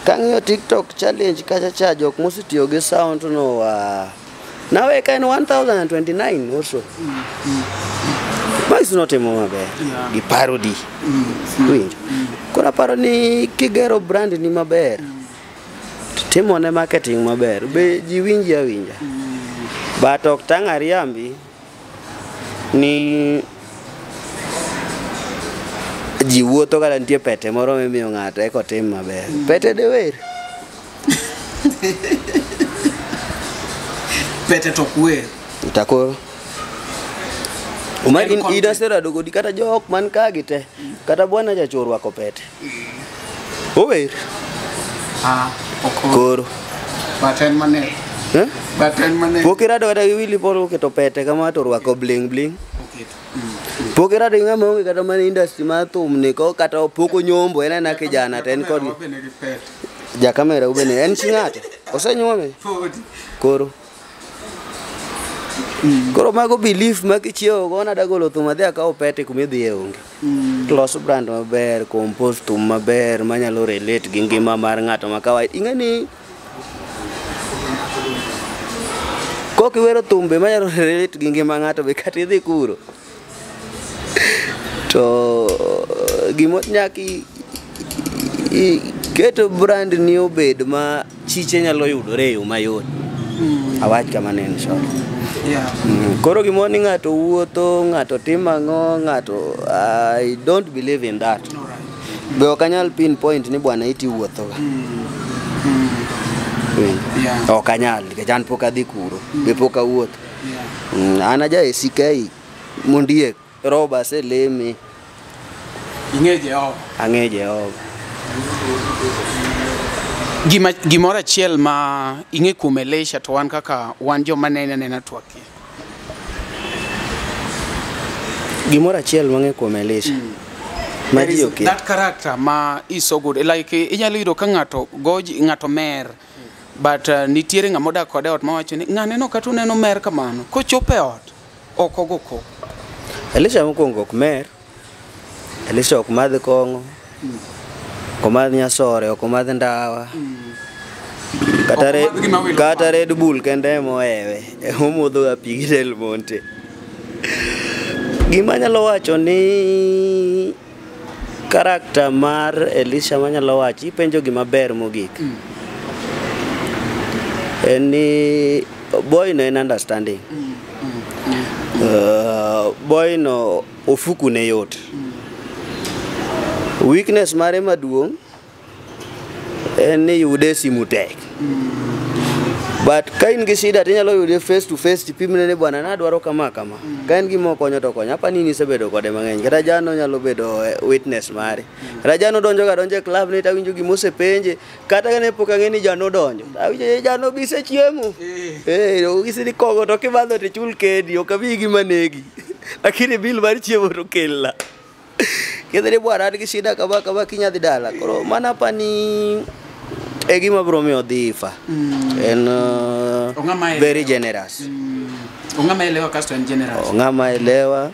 kang'iyo TikTok challenge kacha cha jok mosetiyo gi sound no nawe ka en 1029 also mas not timo maber gi parody winjo kora paro ni kigero brand ni maber timo ne marketing maber be ji winji awinja but ok tang' ariambi ni ji wuotho kata nitie pete moro mimiyo ng'ato eko tim maber pete de wer pete to kwer takoro Omari ida sera dogo di kata jok man kagi te kata bwana jachorwa ko pete ower koro baten mane pokera do kata wili polo keto pete kama to rwako bling bling pokera de ngama onge kata man industry ma thum ni ko kata poko nyombo ena na kijana ten kod ja kamera ubene en chingate osenyuome koro koro mago belief makichio gona dagolo thum adhi akaw pete kumidhi e onge los brand maber compose thum maber manyalo relate gi ngima mar ng'ato ma kawaida ing'eni kokiwero thumbe manyalo relate gi ngima ng'ato be kata idhi kuro to gimo nyaki keto brand ni obed ma chiche nyalo yudore yo mayot awach kama nen short koro gimo ni ng'ato wuotho ng'ato timang'o ng'ato I don't believe in that be okanyal pinpoint ni bwana iti wuotho okanyal nikech an pok adhi kuro be pok awuotho an aja e sikai mondiek roba se leme ang'eje gimoro achiel ma ing'e kuom Elisha to wan kaka wan joma nena twaki gimoro achiel mang'e kuom Elisha ma ji okay that character ma is so good like inyalo yudo ka ng'ato mer but nitiere ng'ama odak kode ot mawacho ni ng'aneno kata uneno mer kamano kochopo e ot ok ogo koko Elisha mokwongo ok mer Elisha ok madh kong'o ok madh nyasore ok madh ndawa kata Red Bull kende emohewe omodho ga pi gi Del Monte gima nyalo wacho ni karakta mar Elisha manyalo wacho ipenjo gima ber mogik en ni boy no en understanding boy no ofuku ne yot weakness mare maduong en ni yude simu tek But ka in gi shida tinyalo yude face to face tipimne ne bwana na dwaro kama ka en gima okonyo to konyo apa nini isebedo kode mang'eny kata jano nyalo bedo witness mare kata jano donjo e club ni tawinjo gima osepenje kata ka ne pok ang'e ni jano donjo tawinjo jano bise chiemo gisini kogo to kibadho to chul kedi ok abi gima negi lakini bil mar chiemo to kelna kidhi bwana an gi shida kama kinya dhi dala koro mana pa ni e gima bro miyo dhifa en very generous ong'ama elewa kasto en generous ong'ama elewa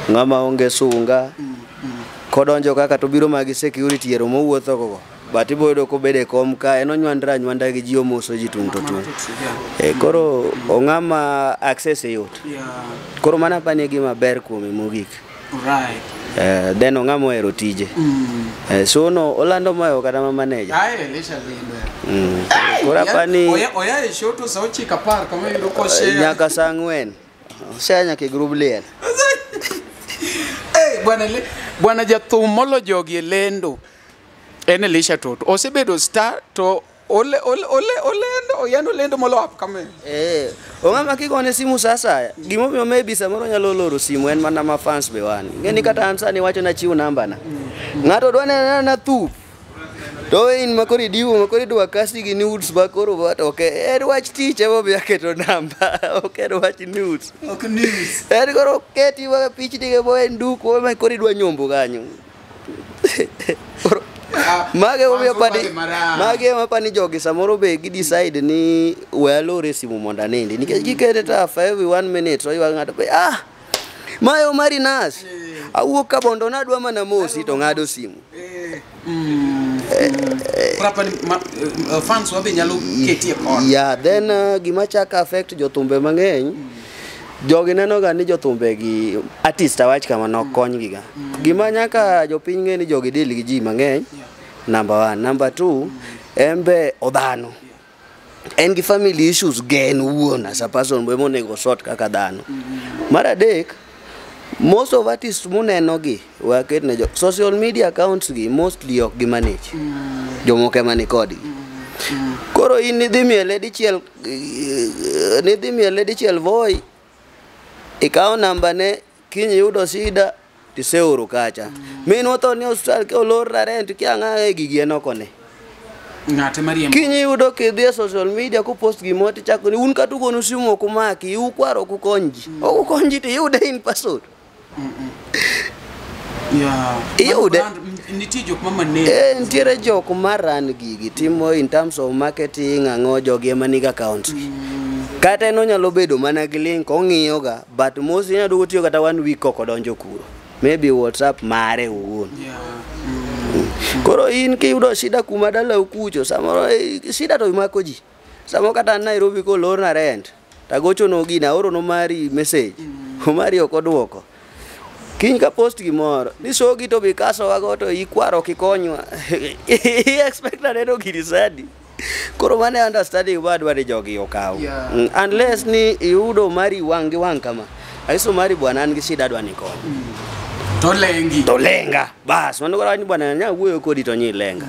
ng'ama onge sunga kodonjo kaka to biro magi security yero mowuotho gogo but iboyudo kobede kom ka en onywandra gi ji omoso ji tung to tung koro ong'ama access yot koro mana pa ni gima ber kuome mogik right then ong'ama ohero tije so no olando mayo kata ma manager lisha lindo kora pani oya shoto sa ochika par kama yudo ko share nyaka saa 4 share nyaka group liel bwana jathum molo jogi lendo en Elisha Toto osebedo star to oyano lendo molo up kama ong'ama kigone simu sasa gimo miyo maybe samoro nyalo loro simu en mana ma fans be wan ngeni kata ansa ni wacho na chiu namba na ng'ato dwane na thup to in makori dwa kasi gi nudes bakoro but okay watch teacher bo ya keto namba okay watch nudes okay news koro keti wa pichi dige bo nduko makori dwa nyombo kanyo mage mapani jogi samoro be gi decide ni welo simu monda nindi nikech gikete ta for every 1 minute so iwa ng'ato be mayo marinas awuok ka bondo nadwa mana mosi to ng'ado simu fans wabe nyalo ketie kon then gima chaka affect jothumbe mang'eny jogi neno ga ni jothumbe gi artist awach kama no kony giga gima nyaka jopiny ng'e ni jogi deal gi ji mang'eny number 1 number 2 embe odhano en gi family issues gen wuon as a person be monego sort kaka dhano mar adek most of artists muneno gi waket ne social media accounts gi mostly ok gi manage jomoke mani kodi koro in nidhi miele dichiel voi ikawo namba ne kinyi yudo shida tiseoro kacha min wato ni hospital ke olor rent ki anga gigi enokone ng'ate mariembo kinyi yudo kidhi social media ku post gimo tichako ni un katugo no simu kumaki ukwaro kukonji ti yude in person yude nitie jok mamane ntiere jok maran gigi timo in terms of marketing ang'o jogi maniga account kata no nyalo bedo mana gi link ong'iyo ga but most nya dugo tiyo kata 1 week koko donjo kuro maybe WhatsApp mare uwuon koro in ki yudo shida kuma dala ukucho samoro shida to imako ji samoro kata Nairobi ko lor na rent tagocho no gina oro no mari message mari okoduoko kiny ka post gimoro ni sogi to bikaso wago to ikwaro kikonywa expect na neno girisadi koro mane understanding badwa jogi okaw unless ni yudo mari wangi wang kama aiso mari bwana an gi shida dwa ni kon to lenga bas mano kora ni bwana nya wuoyo kodi to nyi lenga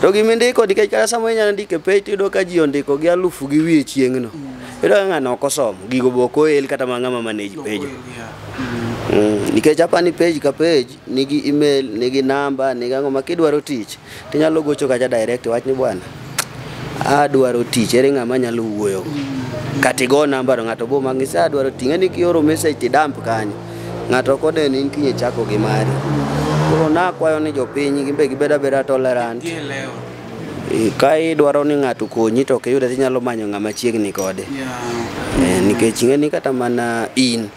to gimindiko dikech kata samo nya ndike page do ka ji ondiko gi 1000 gi wie chiengno ilo ng'ano okosomo gigo boko el kata mang'ama manage page nikech apani page ka page nigi email nigi namba nigi ang'o makidwaro tich tinyalo gocho kacha direct wach ni bwana adwaro tich ere ng'ama nyalo wuoyo katigo namba ng'ato bo mang'isa adwaro ting'e ni kioro message ti dump kanyo ng'ato kode ni kinye chako gi mari koro nakwayo ni jopiny gimbe gibeda tolerant ka idwaro ni ng'ato konyi to kiyude tinyalo manyo ng'ama chiegni kode nikech ng'eni kata mana in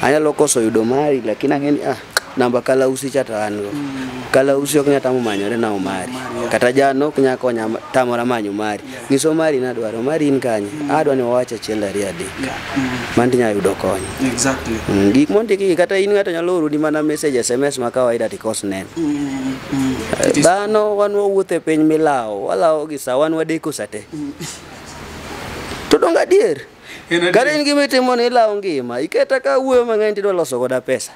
anyalo koso yudo mari lakini ang'eni namba kalausi chata an go kalausi ok nyata manyore na mari kata jano ok nyakonya tamora manyo mari ngiso mari nadwaro mari in kanye adwa ni wawacha chiel ariade mandi nya yudo konyo exactly gik mondiki kata in ng'ato nyalo oro ni mana message SMS ma kawaida tikos nen dhano wan wuothe piny milao walao gi sawan wadeko sate to donga dier kare in gimitimo ni lao ngima iketa ka wuoyo mang'eny tidwa loso goda pesa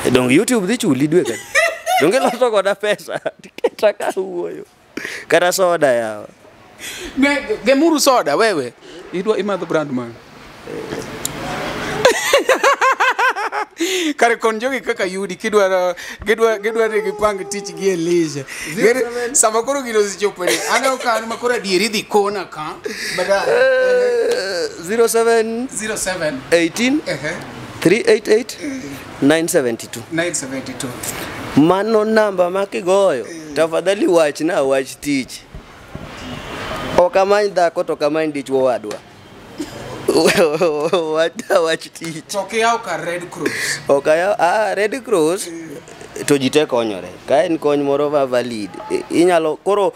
dong YouTube dhi chuli dwe ka dong loso goda pesa Taka huoyo. Kata soda yawa. Gemuru soda wewe. Idwa imadho brand man. Kare kon jogi kaka yudi kidwa gipang tich gi Elisha. Sama koro gino sichopere. Ana ka an makora dieri dhi kona ka. Bada 07 18 388 972. Mano namba makigoyo. Tafadhali wach tich. Okamany dhako to kamany dichwo wadwa. Wach tich. Okayao ka Red Cross. Okayao Red Cross to jite konyore. Ka en kony moro valid. Inyalo koro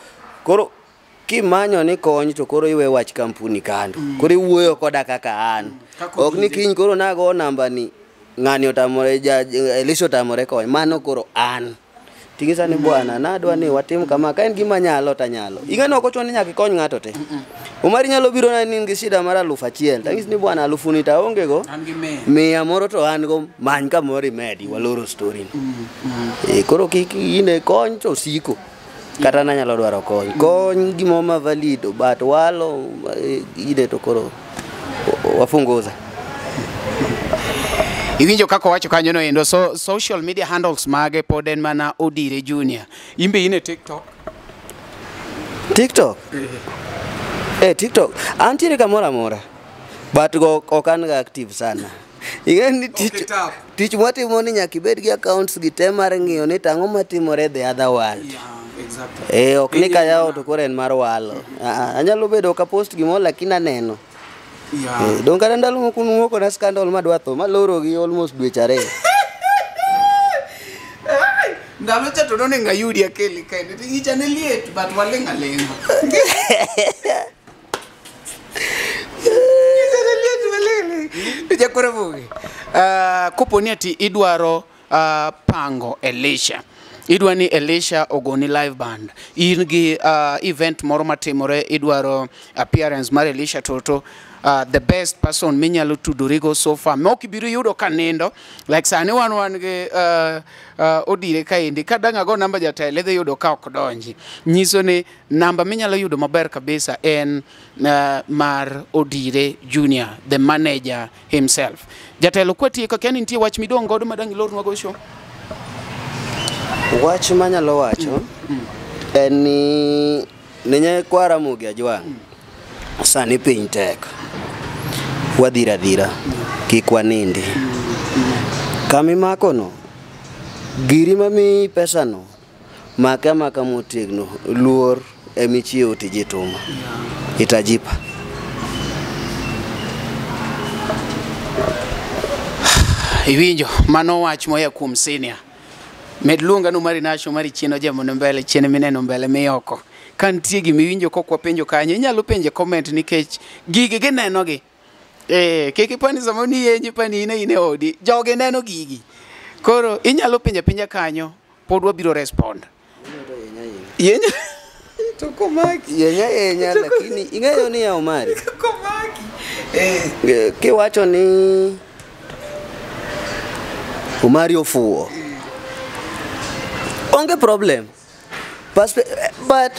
kimanyo ni kony to koro iwe wach kampuni kando. Koro iwuoyo koda kaka an. Ok ni kiny koro nago namba ni ng'ani otamore Elisha otamore kony. Mano koro an. Tingisa ni bwana nadwa ni watim kama ka en gima nyalo tanyalo. Ing'ano ok ochuno ni nyaka ikony ng'ato te. Umari nyalo biro na ni shida mara 1,000. Tangis ni bwana 1,000 ta onge go. Mia moro to an go many kamoro medi waloro story. Koro kiki ine kony to siko. Kata na nyalo dwaro kony. Kony gimo ma valido but walo ide to koro wafungoza. Iwinjo kako wacho kanyo no endo so social media handles mage poden mana Odire Junior. Imbe ine TikTok. TikTok. Antiere kamora mora. But go okan ga active sana. Igen tich mwatimo ni nyaka ibed gi accounts gi te mar ng'iyo ni tang'o matimore the other world. Yeah, exactly. Ok ni kayao to koro en mar walo. Anyalo bedo ka post gimo lakini aneno. Yeah. Don kada ndalo moko nuoko na scandal madwa tho maloro gi almost dweche 2. Ndalo chato no nenga yudi akeli kende. Icha ne liet but walenga lengo. Jakore bugi. Koponi ati idwaro pango Elisha. Idwa ni Elisha ogoni live band. In gi event moro matimore idwaro appearance mar Elisha Toto. The best person minyalo tudorigo so far. Moki biro yudo kanindo. Like sani wan ge Odire kaendi. Kadanga go namba jatele dhe yudo ka ok donji. Nyiso ni namba minyalo yudo maber kabisa en mar Odire Junior, the manager himself. Jatelo kwati ka kani ntie wach midong godo madangi lornwa go show. Wach manyalo wacho en ni nenye kwara mugi ajwa. Sani piny tek. Wadhira kik wanindi. Kami makono giri mami pesa no maka motegno luor emichio tijituma. Itajipa. Iwinjo mano wach moya kuom senior. Medlunga no mari nasho mari chieno jamono mbele chiene mineno mbele miyoko. Kantie gi miwinjo kokwa penjo kanyo inyalo penje comment nikech gigi gineno gi. Keke pani samoni yenye pani ine odi joge neno gigi. Koro inyalo penja kanyo pod wabiro respond. Yenya to komaki yenya lakini ing'eyo ni ya Omari komaki kiwacho ni Omari ofuo onge problem but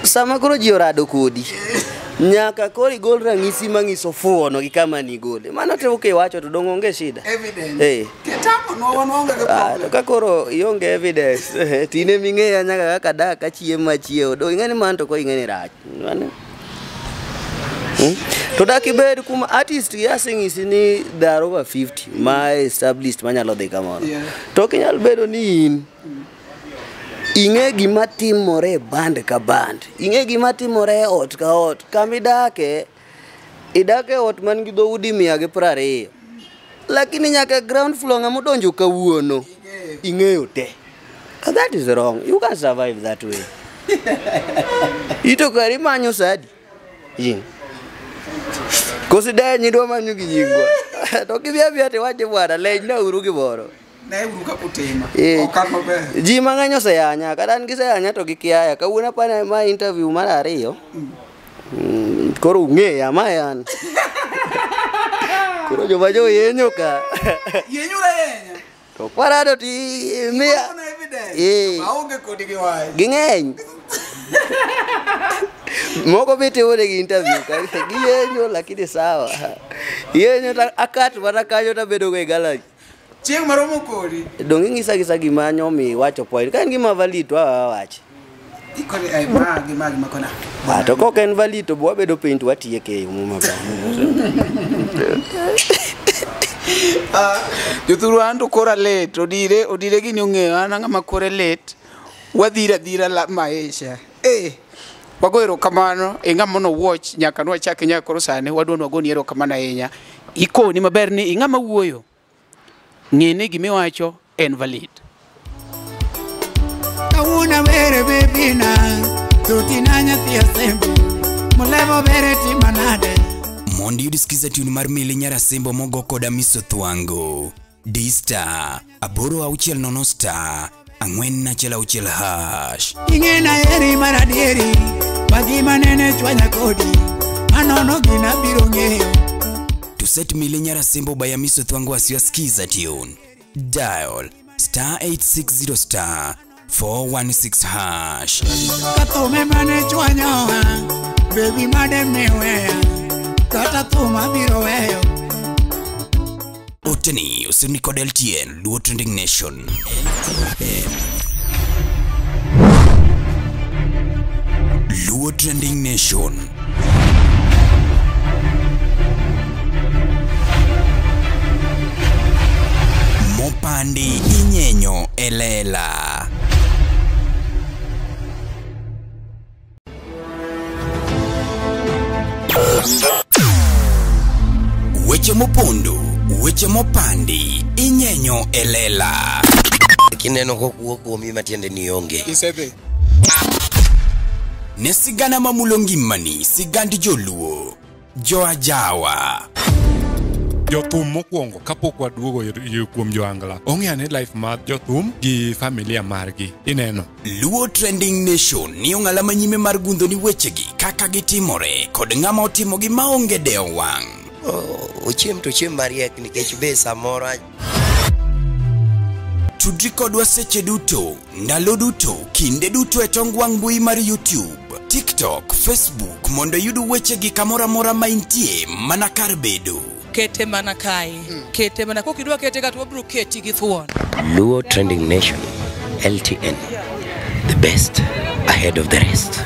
sama koro ji orado kodi nyaka koro igol rang'isi mang'iso fuo no gi kama ni gole mano te ukiwacho to dong onge shida evidence ketamo no wanonga ke problem ka koro ionge evidence tine ming'eya nyaka kaka dak chiemo machieo do ing'eni man to ko ing'eni rach to dak ibed kuma artist yasing'isi ni there are over 50 ma established manyalo dhi kamoro to kinyal bedo ni in ing'e gima timore band ka band, ing'e gima timore ot ka ot, kamidake idake ot man gi dhoudi 120, lakini nyaka ground floor ng'amo donjo kawuono ing'eyo te. That is wrong. You can't survive that way. Ito kari manyo sadi yin kosida nyidwa manyo gi nyingwa to kibia te wache bwana lej na uru giboro na uru ka kutema okano be ji mang'anyo seyanya kata an giseyanya to gikiaya kawuono pana ma interview mar ariyo koro ung'eya ma yan koro joma jo yenyo ka yenyo la yenya to parado ti mia Maonge kodi gi wach. Ging'eny. Moko bete wore gi interview ka giyenyo lakini sawa. Yenyo ta akat mana kanyo ta bedo go galany. Chieng maromo kodi. Dong ingisa gisa gimanyo mi wacho point. Kan gima valito wawachi. Ikore ai magi makona. To kok en valito bo bedo piny to watieke yo muma ba. Jothuru ando kora late odire gini ong'eyo an ang'ama kore late wadhira la maisha wago erokamano e ng'ama no watch nyaka nwachake nyaka koro sani wadwa wagoni erokamano ahinya ikoni maber ni ing'ama wuoyo ng'ene gimiwacho en valid kawuna bere bebina tutina nyathi asembo mulemo bere timanade Mondi udisikiza tune mar Mili Nyarasimbo mogo koda Miso Thwango. D-Star, aboro auchiel nono star, ang'wen achiel auchiel hash. Ingena eri maradieri, bagima nene chwanya kodi, anono gina biro ng'eyo. To set Mili Nyarasimbo by Miso Thwango as your skiza tune. Dial star 860 star 416 hash. Katome mane chwanya baby madem mewea. Kata tuma biro weyo. Oteni usuni kod LTN Luo Trending Nation. Luo Trending Nation. Mopandi inyenyo elela. Weche mopondo, weche mopandi, inyenyo elela. Kineno kokuok kuomi matiende ni onge. Isebe. Ne sigana mamulo ngimani, sigandi joluo, joajawa. Jothum mokwongo kapok waduogo kuom joangla. Ong'eane life mar jothum gi familia margi. Ineno. Luo Trending Nation ni ong'ala manyime mar gundo ni wechegi kaka gitimore kod ng'ama otimogi maonge deo wang'. Ochiem to chiem mariek nikech be samoro Tudri kodwa seche duto, ndalo duto, kinde duto e tong wang' mbui mar YouTube, TikTok, Facebook mondo yudu wechegi kamora mora ma intie mana kar bedo. Kete mana kai. Kete mana kokidwa kete kat wabro keti gi thuon. Luo Trending Nation, LTN, the best ahead of the rest.